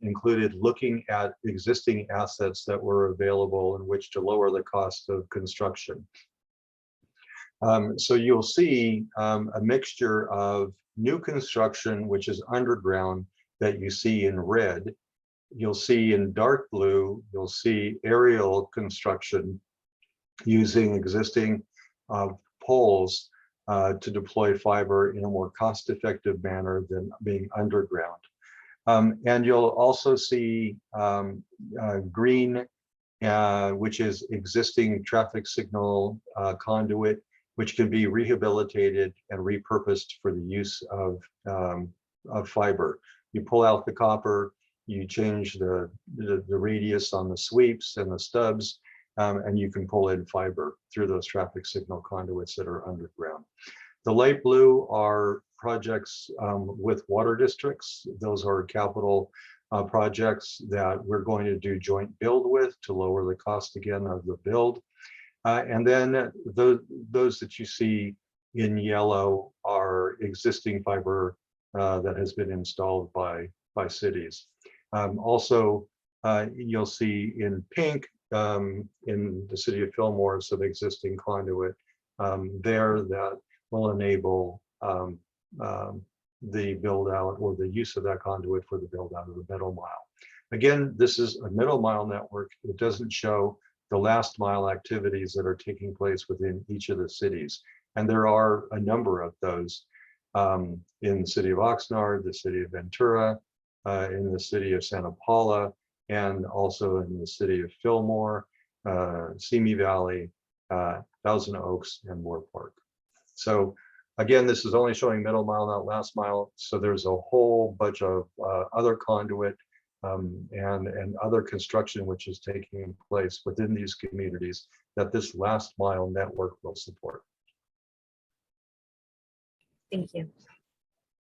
included looking at existing assets that were available in which to lower the cost of construction. So you'll see a mixture of new construction, which is underground, that you see in red. You'll see in dark blue, you'll see aerial construction using existing poles to deploy fiber in a more cost-effective manner than being underground. And you'll also see green, which is existing traffic signal conduit, which can be rehabilitated and repurposed for the use of fiber. You pull out the copper, you change the radius on the sweeps and the stubs, and you can pull in fiber through those traffic signal conduits that are underground. The light blue are projects with water districts. Those are capital projects that we're going to do joint build with to lower the cost again of the build. And then those that you see in yellow are existing fiber that has been installed by cities. Also, you'll see in pink in the city of Fillmore some existing conduit there that will enable the build out or the use of that conduit for the build out of the middle mile. Again, this is a middle mile network. It doesn't show the last mile activities that are taking place within each of the cities. And there are a number of those in the city of Oxnard, the city of Ventura, in the city of Santa Paula, and also in the city of Fillmore, Simi Valley, Thousand Oaks, and Moore Park. So again, this is only showing middle mile, not last mile. So there's a whole bunch of other conduit and other construction which is taking place within these communities that this last mile network will support. Thank you.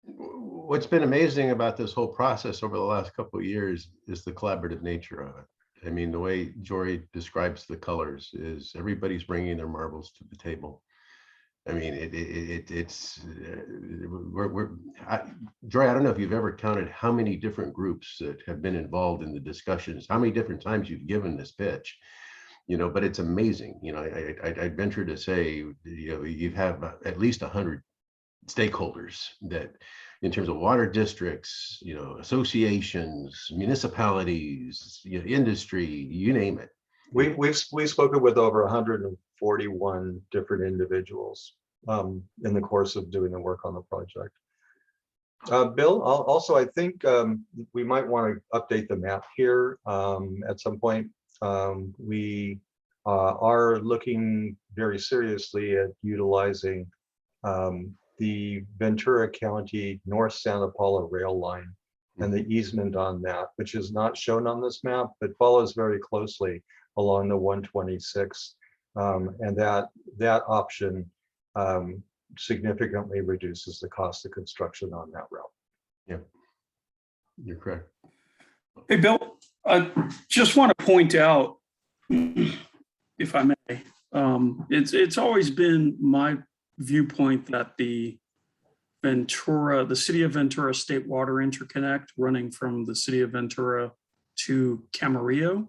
What's been amazing about this whole process over the last couple of years is the collaborative nature of it. I mean, the way Jory describes the colors is everybody's bringing their marbles to the table. I mean, Jory, I don't know if you've ever counted how many different groups that have been involved in the discussions, how many different times you've given this pitch, you know, but it's amazing. You know, I'd venture to say, you know, you have at least 100 stakeholders that in terms of water districts, you know, associations, municipalities, you know, industry, you name it. We've spoken with over 141 different individuals in the course of doing the work on the project. Bill, also, I think we might want to update the map here at some point. We are looking very seriously at utilizing the Ventura County North Santa Paula rail line and the easement on that, which is not shown on this map, but follows very closely along the 126. And that option significantly reduces the cost of construction on that route. Yeah, you're correct. Hey, Bill, I just want to point out, if I may, it's always been my viewpoint that the city of Ventura State Water Interconnect running from the city of Ventura to Camarillo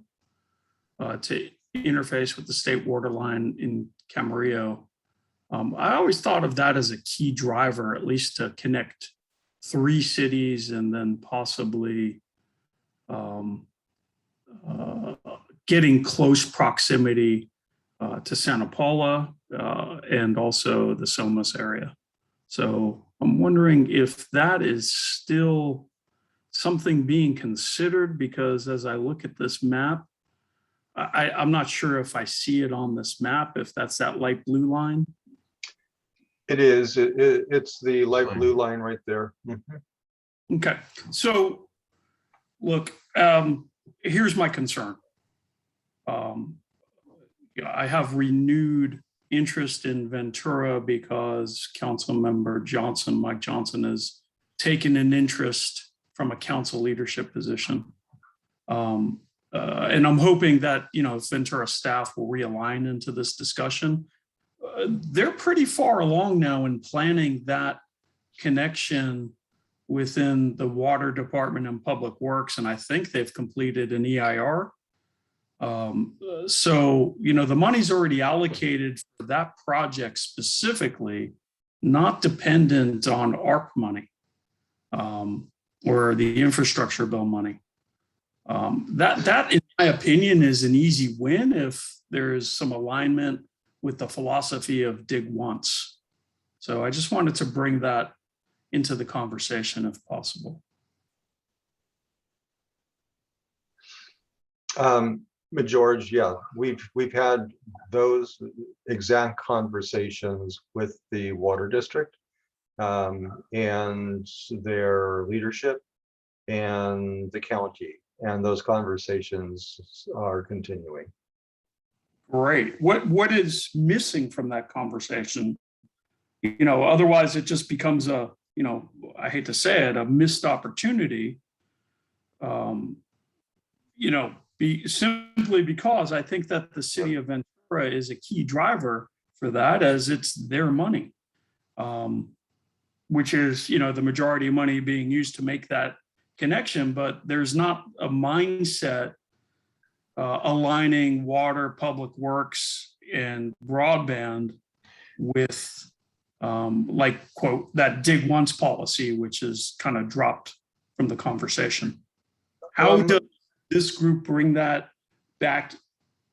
to interface with the state water line in Camarillo. I always thought of that as a key driver, at least to connect 3 cities and then possibly getting close proximity to Santa Paula and also the Somas area. So I'm wondering if that is still something being considered, because as I look at this map, I'm not sure if I see it on this map, if that's that light blue line. It is. It's the light blue line right there. Mhm. Okay, so look, here's my concern. I have renewed interest in Ventura because Council Member Johnson, Mike Johnson, has taken an interest from a council leadership position. And I'm hoping that, Ventura staff will realign into this discussion. They're pretty far along now in planning that connection within the Water Department and Public Works, and I think they've completed an EIR. So, the money's already allocated for that project specifically, not dependent on ARP money or the infrastructure bill money. That, in my opinion, is an easy win if there is some alignment with the philosophy of dig once. So I just wanted to bring that into the conversation if possible. But George, yeah, we've had those exact conversations with the water district and their leadership and the county, and those conversations are continuing. Great. What is missing from that conversation? Otherwise it just becomes a, I hate to say it, a missed opportunity. Simply because I think that the city of Ventura is a key driver for that, as it's their money, which is, the majority of money being used to make that connection, but there's not a mindset aligning water, public works, and broadband with quote, that dig once policy, which is kind of dropped from the conversation. How does this group bring that back,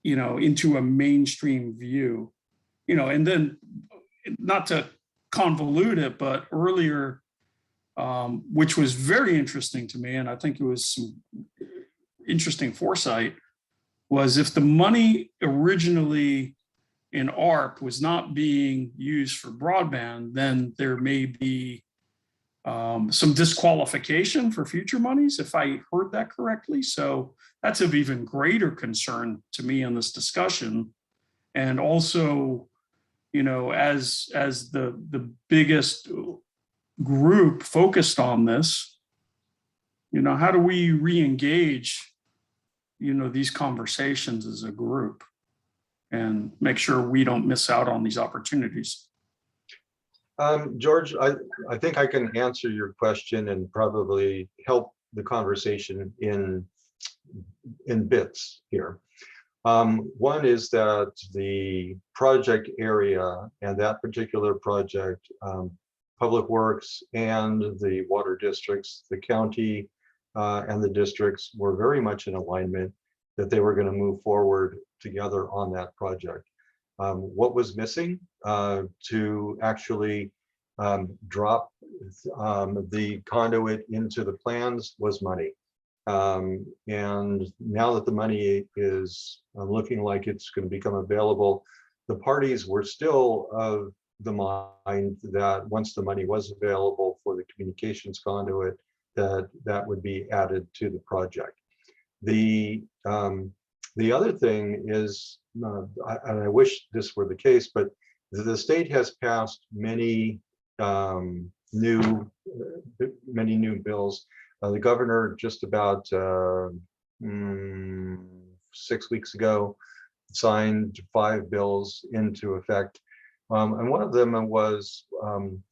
into a mainstream view? And then, not to convolute it, but earlier, which was very interesting to me, and I think it was some interesting foresight, was if the money originally in ARP was not being used for broadband, then there may be some disqualification for future monies, if I heard that correctly. So that's of even greater concern to me in this discussion. And also, as the biggest group focused on this, how do we re-engage, these conversations as a group and make sure we don't miss out on these opportunities? George, I think I can answer your question and probably help the conversation in bits here. One is that the project area and that particular project, Public Works and the water districts, the county and the districts were very much in alignment that they were going to move forward together on that project. What was missing to actually drop the conduit into the plans was money. And now that the money is looking like it's going to become available, the parties were still of the mind that once the money was available for the communications conduit, that would be added to the project. The other thing is, and I wish this were the case, but the state has passed many new bills. The governor just about 6 weeks ago signed 5 bills into effect. And one of them was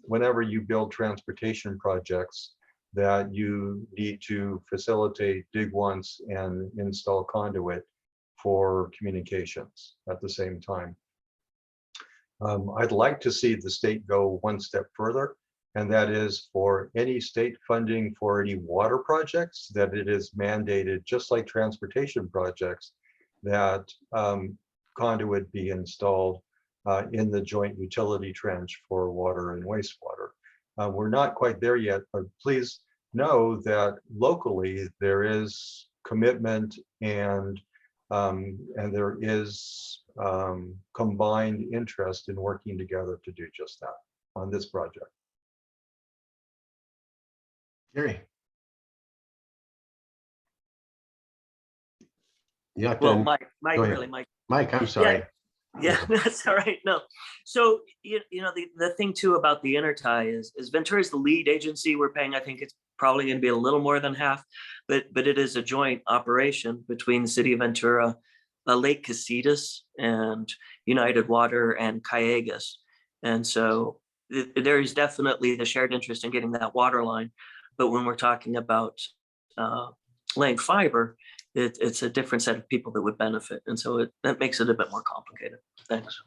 whenever you build transportation projects, that you need to facilitate dig once and install conduit for communications at the same time. I'd like to see the state go one step further And that is for any state funding for any water projects, that it is mandated, just like transportation projects, that conduit be installed in the joint utility trench for water and wastewater. We're not quite there yet, but please know that locally there is commitment and there is combined interest in working together to do just that on this project. Gary. Yeah, Well, then, Mike, go ahead. really, Mike. Mike, I'm sorry. Yeah, that's all right. No. So, you know, the thing too about the intertie is Ventura is the lead agency we're paying. I think it's probably going to be a little more than half, but it is a joint operation between the city of Ventura, Lake Casitas, and United Water and Callegas. And so there is definitely the shared interest in getting that water line. But when we're talking about laying fiber, it's a different set of people that would benefit. And so that makes it a bit more complicated. Thanks.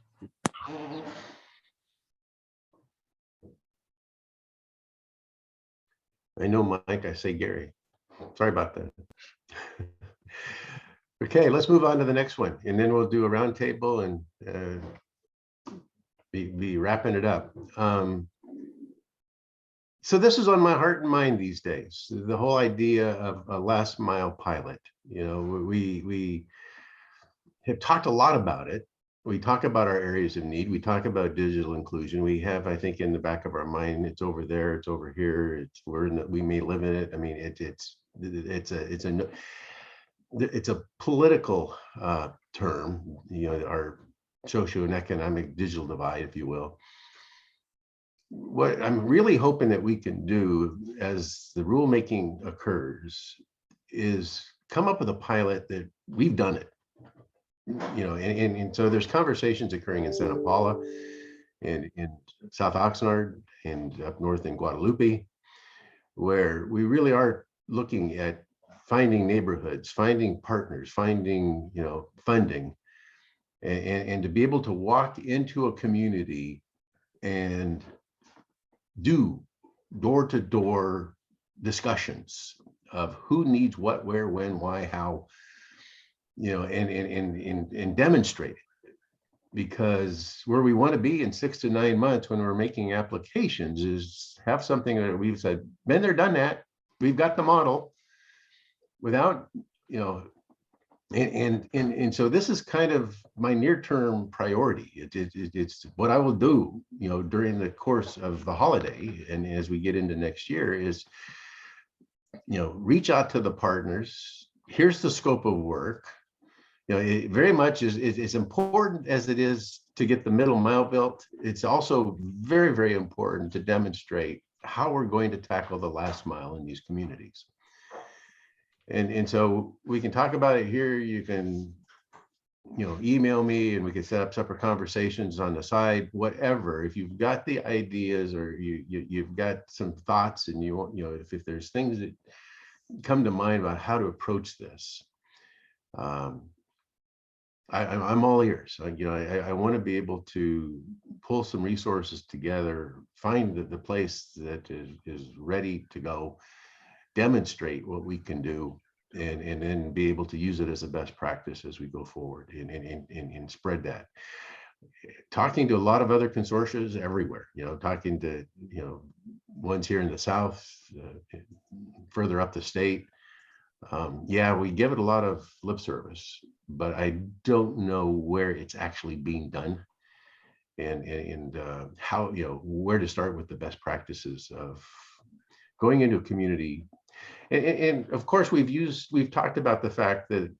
I know Mike, I say Gary. Sorry about that. Okay, let's move on to the next one, and then we'll do a roundtable and be wrapping it up. So this is on my heart and mind these days, the whole idea of a last mile pilot. We have talked a lot about it. We talk about our areas of need. We talk about digital inclusion. We have, I think, in the back of our mind, it's over there, it's over here, we may live in it. I mean, it's a political term, our socio and economic digital divide, if you will. What I'm really hoping that we can do as the rulemaking occurs is come up with a pilot that we've done it, and so there's conversations occurring in Santa Paula and in South Oxnard and up north in Guadalupe, where we really are looking at finding neighborhoods, finding partners, finding, funding, and to be able to walk into a community and do door-to-door discussions of who needs what, where, when, why, how, and demonstrate it. Because where we want to be in 6 to 9 months when we're making applications is have something that we've said, been there, done that. We've got the model without, and so this is kind of my near-term priority. It's what I will do, during the course of the holiday and as we get into next year is, reach out to the partners. Here's the scope of work. It very much is important as it is to get the middle mile built. It's also very, very important to demonstrate how we're going to tackle the last mile in these communities. And so we can talk about it here. You can, email me and we can set up separate conversations on the side, whatever. If you've got the ideas or you've got some thoughts and you want, if there's things that come to mind about how to approach this, I'm all ears. I want to be able to pull some resources together, find the place that is ready to go, demonstrate what we can do, and then be able to use it as a best practice as we go forward and spread that. Talking to a lot of other consortia everywhere, talking to, ones here in the South, further up the state. Yeah, we give it a lot of lip service, but I don't know where it's actually being done and how, where to start with the best practices of going into a community. And of course, we've talked about the fact that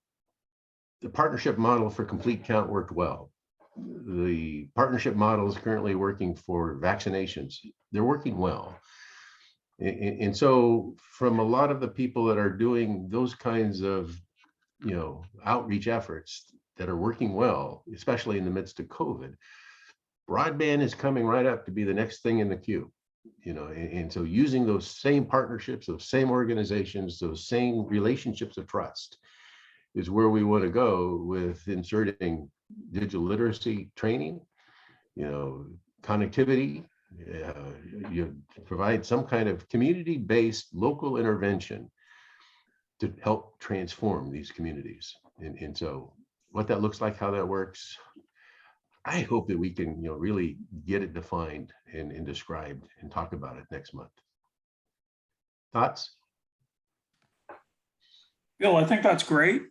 the partnership model for Complete Count worked well. The partnership model is currently working for vaccinations. They're working well. And so from a lot of the people that are doing those kinds of, outreach efforts that are working well, especially in the midst of COVID, broadband is coming right up to be the next thing in the queue. And so using those same partnerships, those same organizations, those same relationships of trust is where we want to go with inserting digital literacy training, connectivity, You provide some kind of community-based local intervention to help transform these communities. And so what that looks like, how that works, I hope that we can, really get it defined and described and talk about it next month. Thoughts? Bill, I think that's great.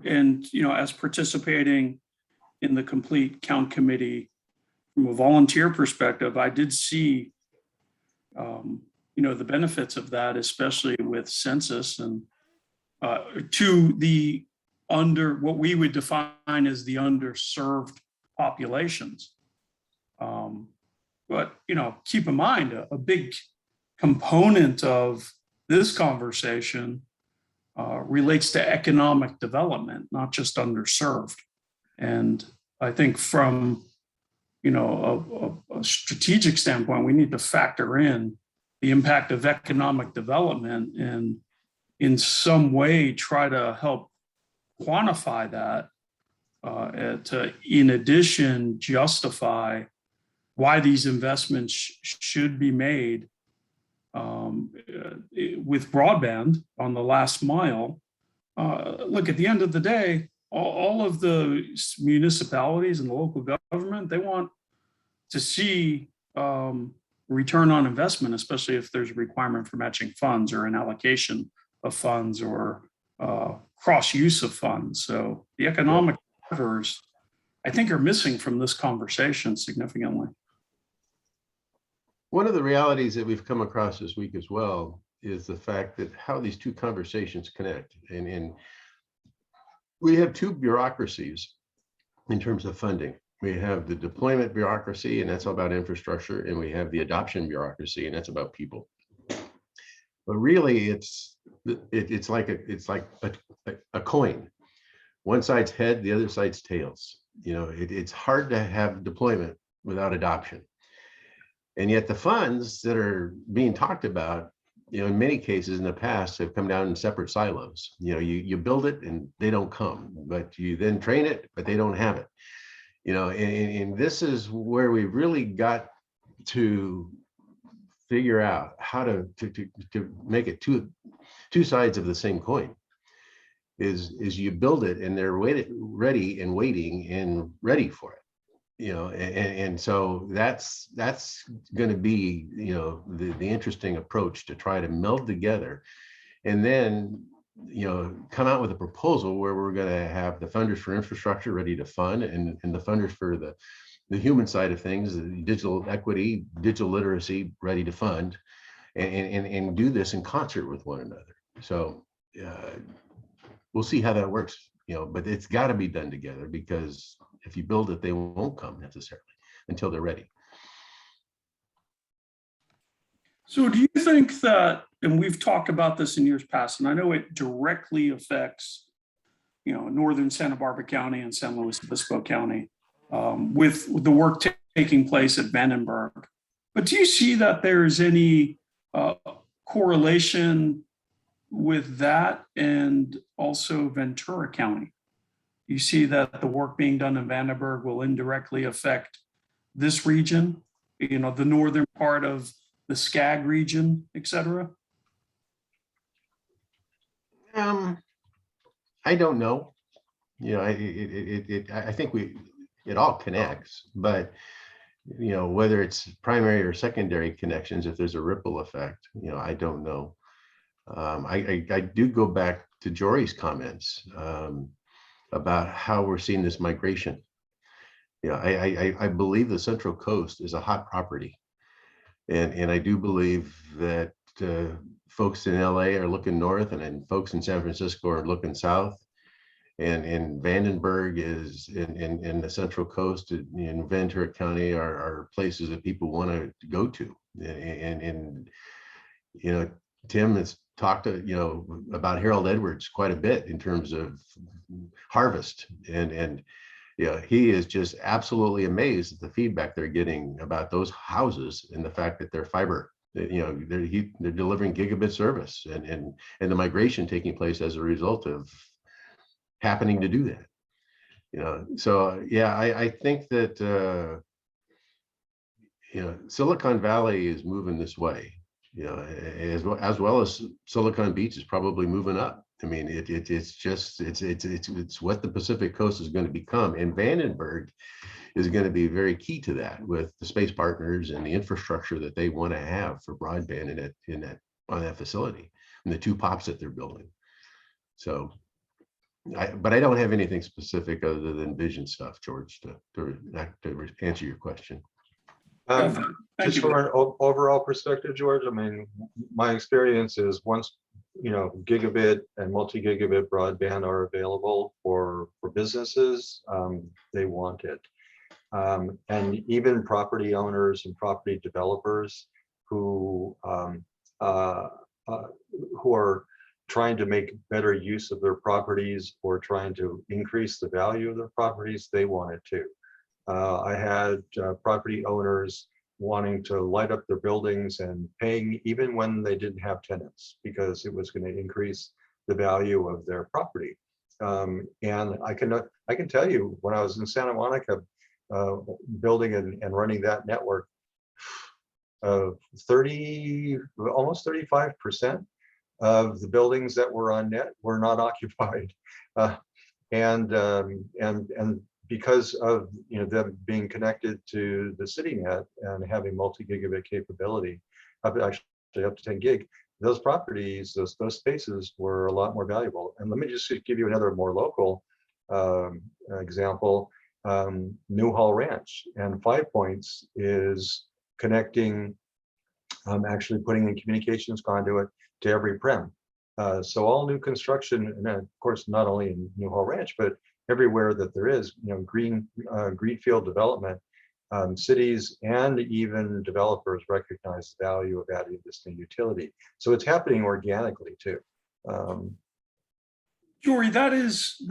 And, as participating in the complete count committee, from a volunteer perspective, I did see, the benefits of that, especially with census and to the what we would define as the underserved populations. But, keep in mind, a big component of this conversation relates to economic development, not just underserved. And I think from, a strategic standpoint, we need to factor in the impact of economic development and in some way try to help quantify that to, in addition, justify why these investments should be made with broadband on the last mile. Look, at the end of the day, all of the municipalities and the local government, they want to see return on investment, especially if there's a requirement for matching funds or an allocation of funds or cross use of funds. So the economic drivers, I think, are missing from this conversation significantly. One of the realities that we've come across this week as well is the fact that how these two conversations connect. And we have two bureaucracies in terms of funding. We have the deployment bureaucracy, and that's all about infrastructure, and we have the adoption bureaucracy, and that's about people. But really, it's like a coin. One side's head, the other side's tails. It's hard to have deployment without adoption. And yet the funds that are being talked about, in many cases in the past have come down in separate silos. You build it and they don't come, but you then train it, but they don't have it. And this is where we really got to figure out how to make it two sides of the same coin. Is you build it and they're ready and waiting and ready for it. And so that's going to be, the interesting approach to try to meld together and then, come out with a proposal where we're going to have the funders for infrastructure ready to fund and the funders for the human side of things, the digital equity, digital literacy ready to fund and do this in concert with one another. So we'll see how that works, but it's got to be done together, because if you build it, they won't come necessarily until they're ready. So do you think that, and we've talked about this in years past, and I know it directly affects, northern Santa Barbara County and San Luis Obispo County with the work taking place at Vandenberg. But do you see that there's any correlation with that and also Ventura County? You see that the work being done in Vandenberg will indirectly affect this region, the northern part of the SCAG region, et cetera? I don't know. I think it all connects, but whether it's primary or secondary connections, if there's a ripple effect, I don't know. I do go back to Jory's comments about how we're seeing this migration. I believe the Central Coast is a hot property. And I do believe that folks in LA are looking north, and then folks in San Francisco are looking south. And Vandenberg is in the Central Coast in Ventura County are places that people want to go to. And Tim has talked about Harold Edwards quite a bit in terms of harvest, and he is just absolutely amazed at the feedback they're getting about those houses and the fact that they're fiber, they're delivering gigabit service and the migration taking place as a result of happening to do that. So yeah, I think that Silicon Valley is moving this way, as well as Silicon Beach is probably moving up. I mean, it's what the Pacific Coast is going to become, and Vandenberg is going to be very key to that with the space partners and the infrastructure that they want to have for broadband on that facility and the 2 POPs that they're building. So, but I don't have anything specific other than vision stuff, George, to answer your question. Thank Just you. from an overall perspective, George, I mean, my experience is once, gigabit and multi-gigabit broadband are available for businesses, they want it. And even property owners and property developers who are trying to make better use of their properties or trying to increase the value of their properties, they want it too. I had property owners wanting to light up their buildings and paying even when they didn't have tenants because it was going to increase the value of their property. And I can tell you, when I was in Santa Monica, building and running that network, almost 35% of the buildings that were on net were not occupied, and because of them being connected to the city net and having multi-gigabit capability, actually up to 10 gig, those properties, those spaces were a lot more valuable. And let me just give you another more local example. Newhall Ranch and 5 Points is connecting, actually putting in communications conduit to every prem. So all new construction, and of course not only in Newhall Ranch, but everywhere that there is, greenfield development, cities and even developers recognize the value of adding this new utility. So it's happening organically too. Jory, that is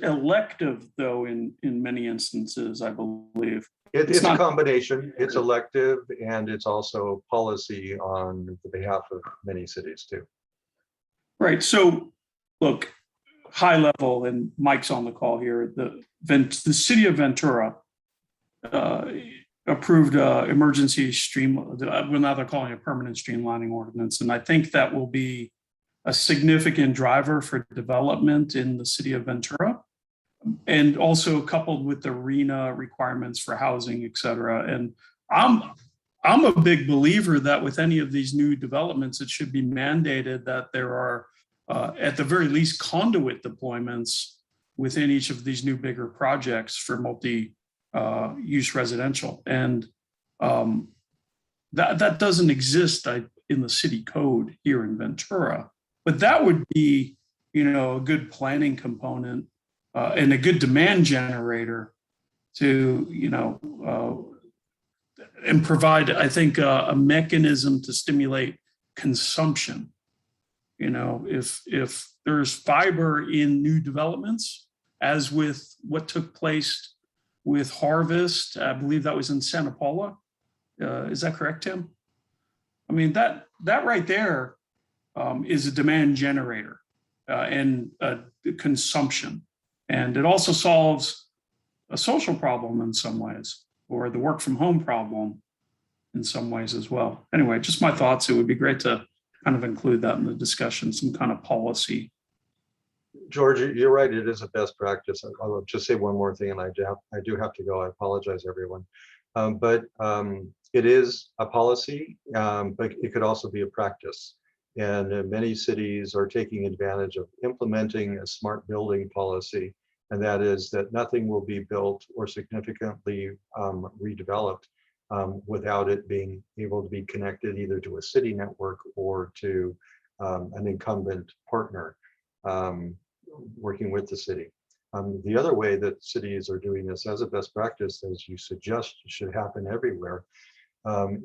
elective though in many instances, I believe. It's a combination. It's elective and it's also policy on the behalf of many cities too. Right. So look, high level, and Mike's on the call here, the city of Ventura approved emergency well, now they're calling it permanent streamlining ordinance. And I think that will be a significant driver for development in the city of Ventura, and also coupled with the RENA requirements for housing, et cetera. And I'm a big believer that with any of these new developments, it should be mandated that there are, at the very least, conduit deployments within each of these new bigger projects for multi-use residential. And that doesn't exist in the city code here in Ventura, but that would be, a good planning component and a good demand generator to, and provide, I think, a mechanism to stimulate consumption. If there's fiber in new developments, as with what took place with Harvest, I believe that was in Santa Paula. Is that correct, Tim? I mean, that right there is a demand generator and consumption. And it also solves a social problem in some ways, or the work from home problem in some ways as well. Anyway, just my thoughts. It would be great to kind of include that in the discussion, some kind of policy. George, you're right. It is a best practice. I'll just say one more thing, and I do have to go. I apologize, everyone. But it is a policy, but it could also be a practice. And many cities are taking advantage of implementing a smart building policy, and that is that nothing will be built or significantly redeveloped without it being able to be connected either to a city network or to an incumbent partner working with the city. The other way that cities are doing this as a best practice, as you suggest should happen everywhere,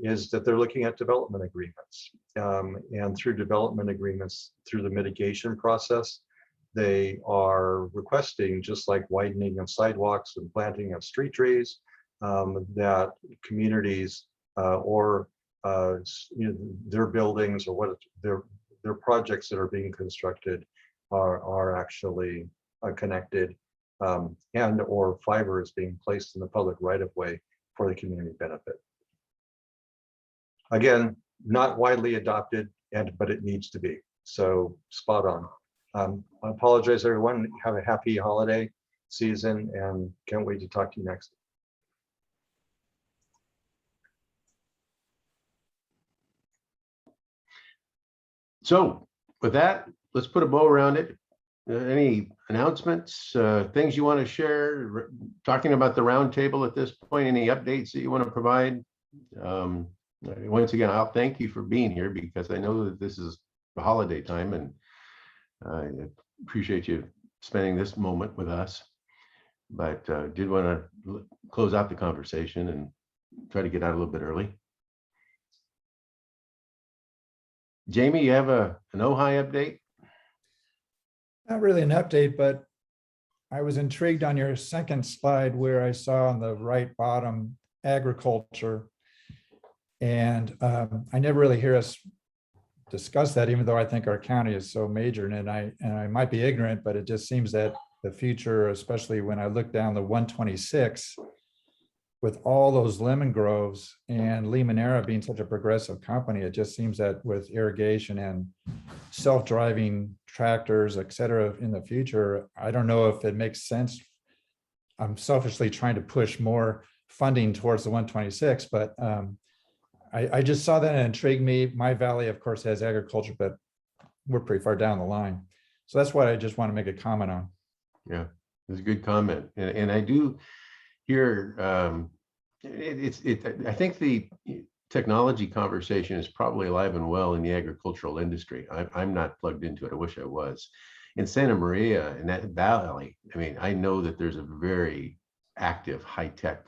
is that they're looking at development agreements. And through development agreements, through the mitigation process, they are requesting, just like widening of sidewalks and planting of street trees, that communities or their buildings or what their projects that are being constructed are actually connected, and or fiber is being placed in the public right of way for the community benefit. Again, not widely adopted, but it needs to be. So spot on. I apologize, everyone. Have a happy holiday season and can't wait to talk to you next. So with that, let's put a bow around it. Any announcements, things you want to share, talking about the roundtable at this point, any updates that you want to provide? Once again, I'll thank you for being here because I know that this is the holiday time and I appreciate you spending this moment with us. But did want to close out the conversation and try to get out a little bit early. Jamie, you have an Ojai update? Not really an update, but I was intrigued on your second slide where I saw on the right bottom agriculture. And I never really hear us discuss that, even though I think our county is so major in it. And I might be ignorant, but it just seems that the future, especially when I look down the 126, with all those lemon groves and Limoneira being such a progressive company, it just seems that with irrigation and self-driving tractors, et cetera, in the future, I don't know if it makes sense. I'm selfishly trying to push more funding towards the 126, but I just saw that and it intrigued me. My valley, of course, has agriculture, but we're pretty far down the line. So that's what I just want to make a comment on. Yeah, it's a good comment. And I do hear, I think the technology conversation is probably alive and well in the agricultural industry. I'm not plugged into it. I wish I was. In Santa Maria, in that valley, I mean, I know that there's a very active high-tech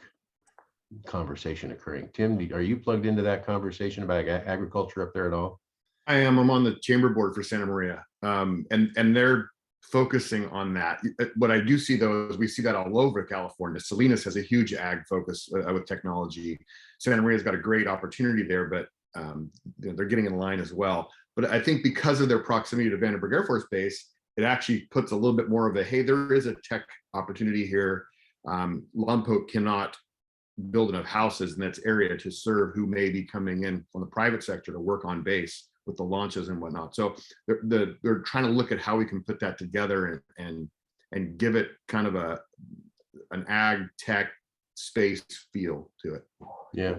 conversation occurring. Tim, are you plugged into that conversation about agriculture up there at all? I am. I'm on the chamber board for Santa Maria, and they're focusing on that. What I do see though is we see that all over California. Salinas has a huge ag focus with technology. Santa Maria's got a great opportunity there, but they're getting in line as well. But I think because of their proximity to Vandenberg Air Force Base, it actually puts a little bit more of a, hey, there is a tech opportunity here. Lompoc cannot build enough houses in that area to serve who may be coming in from the private sector to work on base with the launches and whatnot. So they're trying to look at how we can put that together and give it kind of an ag tech space feel to it. Yeah.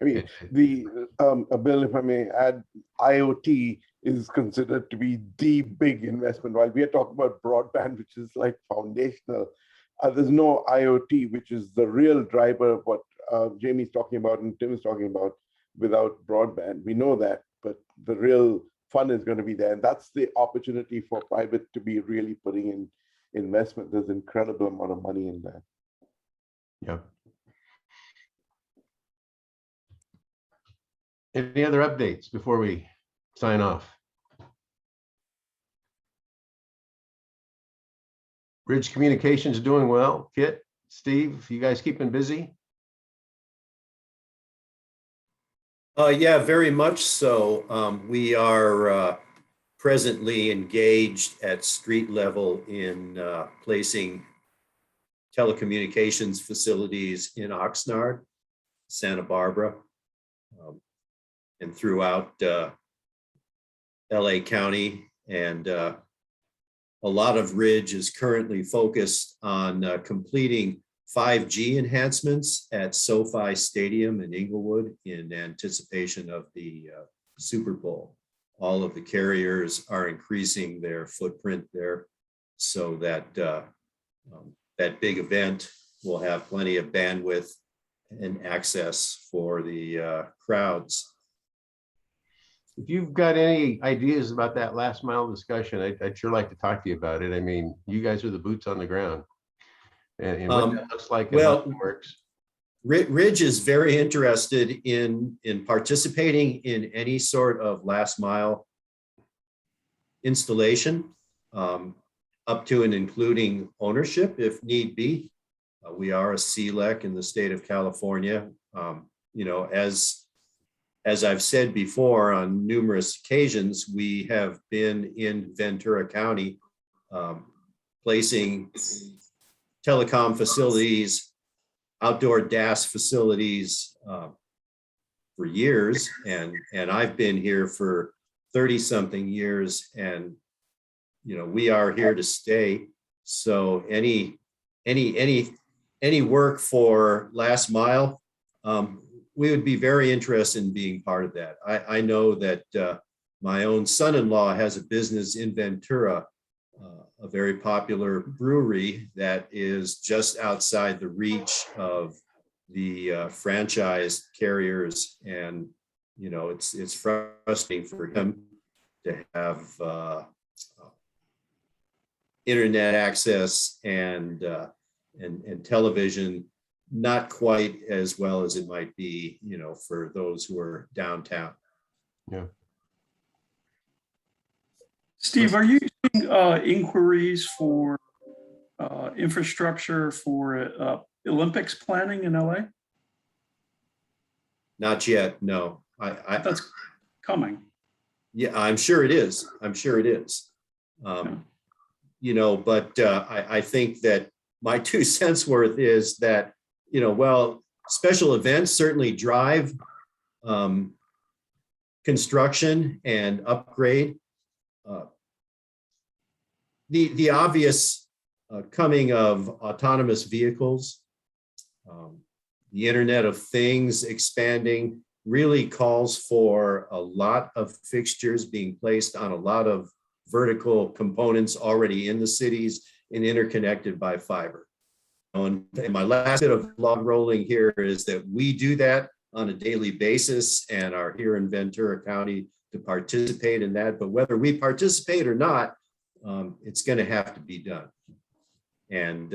I mean, Bill, if I may add, IoT is considered to be the big investment. While we are talking about broadband, which is like foundational, there's no IoT, which is the real driver of what Jamie's talking about and Tim is talking about. Without broadband, we know that, but the real fun is going to be there. And that's the opportunity for private to be really putting in investment. There's an incredible amount of money in that. Yeah. Any other updates before we sign off? Ridge Communications doing well. Kit, Steve, you guys keeping busy? Yeah, very much so. We are presently engaged at street level in placing telecommunications facilities in Oxnard, Santa Barbara, and throughout LA County. And a lot of Ridge is currently focused on completing 5G enhancements at SoFi Stadium in Inglewood in anticipation of the Super Bowl. All of the carriers are increasing their footprint there so that that big event will have plenty of bandwidth and access for the crowds. If you've got any ideas about that last mile discussion, I'd sure like to talk to you about it. I mean, you guys are the boots on the ground. And what that looks like and how it works. Ridge is very interested in participating in any sort of last mile installation, up to and including ownership if need be. We are a CLEC in the state of California. You know, as I've said before on numerous occasions, we have been in Ventura County placing telecom facilities, outdoor DAS facilities, years, and I've been here for 30-something years, and we are here to stay. So any work for last mile, we would be very interested in being part of that. I know that my own son-in-law has a business in Ventura, a very popular brewery that is just outside the reach of the franchise carriers, and it's frustrating for him to have internet access and television not quite as well as it might be, for those who are downtown. Yeah. Steve, are you seeing inquiries for infrastructure for Olympics planning in LA? Not yet, no. That's coming. Yeah, I'm sure it is. I'm sure it is. But I think that my 2 cents worth is that, well, special events certainly drive construction and upgrade. The obvious coming of autonomous vehicles, the Internet of Things expanding really calls for a lot of fixtures being placed on a lot of vertical components already in the cities and interconnected by fiber. And my last bit of log rolling here is that we do that on a daily basis and are here in Ventura County to participate in that. But whether we participate or not, it's going to have to be done. And,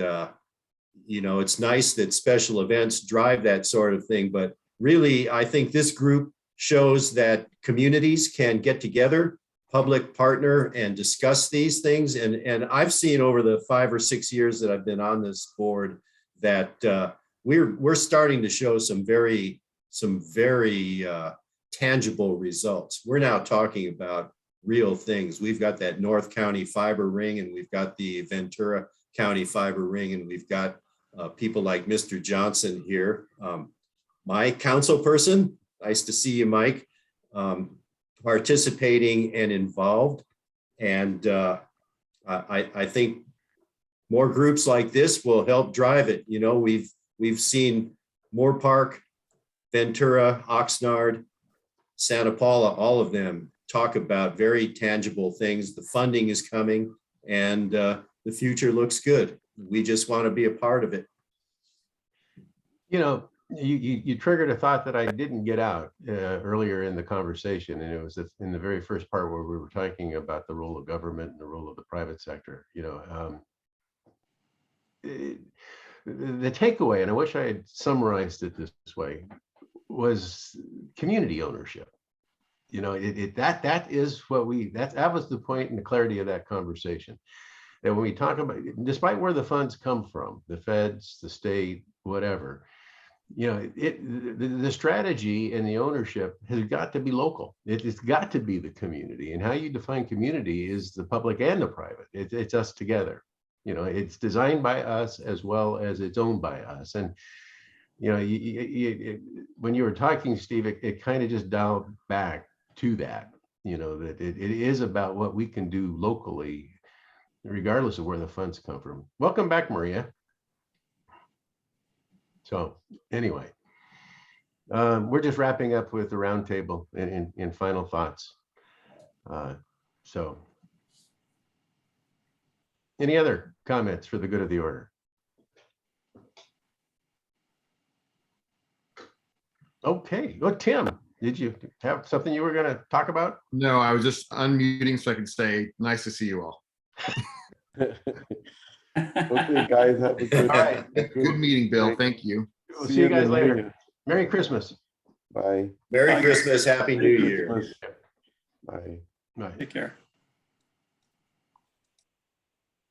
it's nice that special events drive that sort of thing. But really, I think this group shows that communities can get together, public partner, and discuss these things. And I've seen over the 5 or 6 years that I've been on this board that we're starting to show some very tangible results. We're now talking about real things. We've got that North County fiber ring, and we've got the Ventura County fiber ring, and we've got people like Mr. Johnson here. My council person, nice to see you, Mike, participating and involved. And I think more groups like this will help drive it. We've seen Moore Park, Ventura, Oxnard, Santa Paula, all of them talk about very tangible things. The funding is coming, and the future looks good. We just want to be a part of it. You triggered a thought that I didn't get out earlier in the conversation, and it was in the very first part where we were talking about the role of government and the role of the private sector. The takeaway, and I wish I had summarized it this way, was community ownership. That is what that was the point and the clarity of that conversation. That when we talk about, despite where the funds come from, the feds, the state, whatever, the strategy and the ownership has got to be local. It's got to be the community, and how you define community is the public and the private. It's us together. It's designed by us as well as it's owned by us. And when you were talking, Steve, it kind of just dialed back to that. That it is about what we can do locally, regardless of where the funds come from. Welcome back, Maria. So anyway, we're just wrapping up with the roundtable in final thoughts. So any other comments for the good of the order? Okay. Well, Tim, did you have something you were going to talk about? No, I was just unmuting so I could say, nice to see you all. Okay, guys, have a good, All right. Good meeting, Bill. Thank you. We'll see you guys later. Merry Christmas. Bye. Merry Christmas, Happy New Year. Bye. Bye. Take care.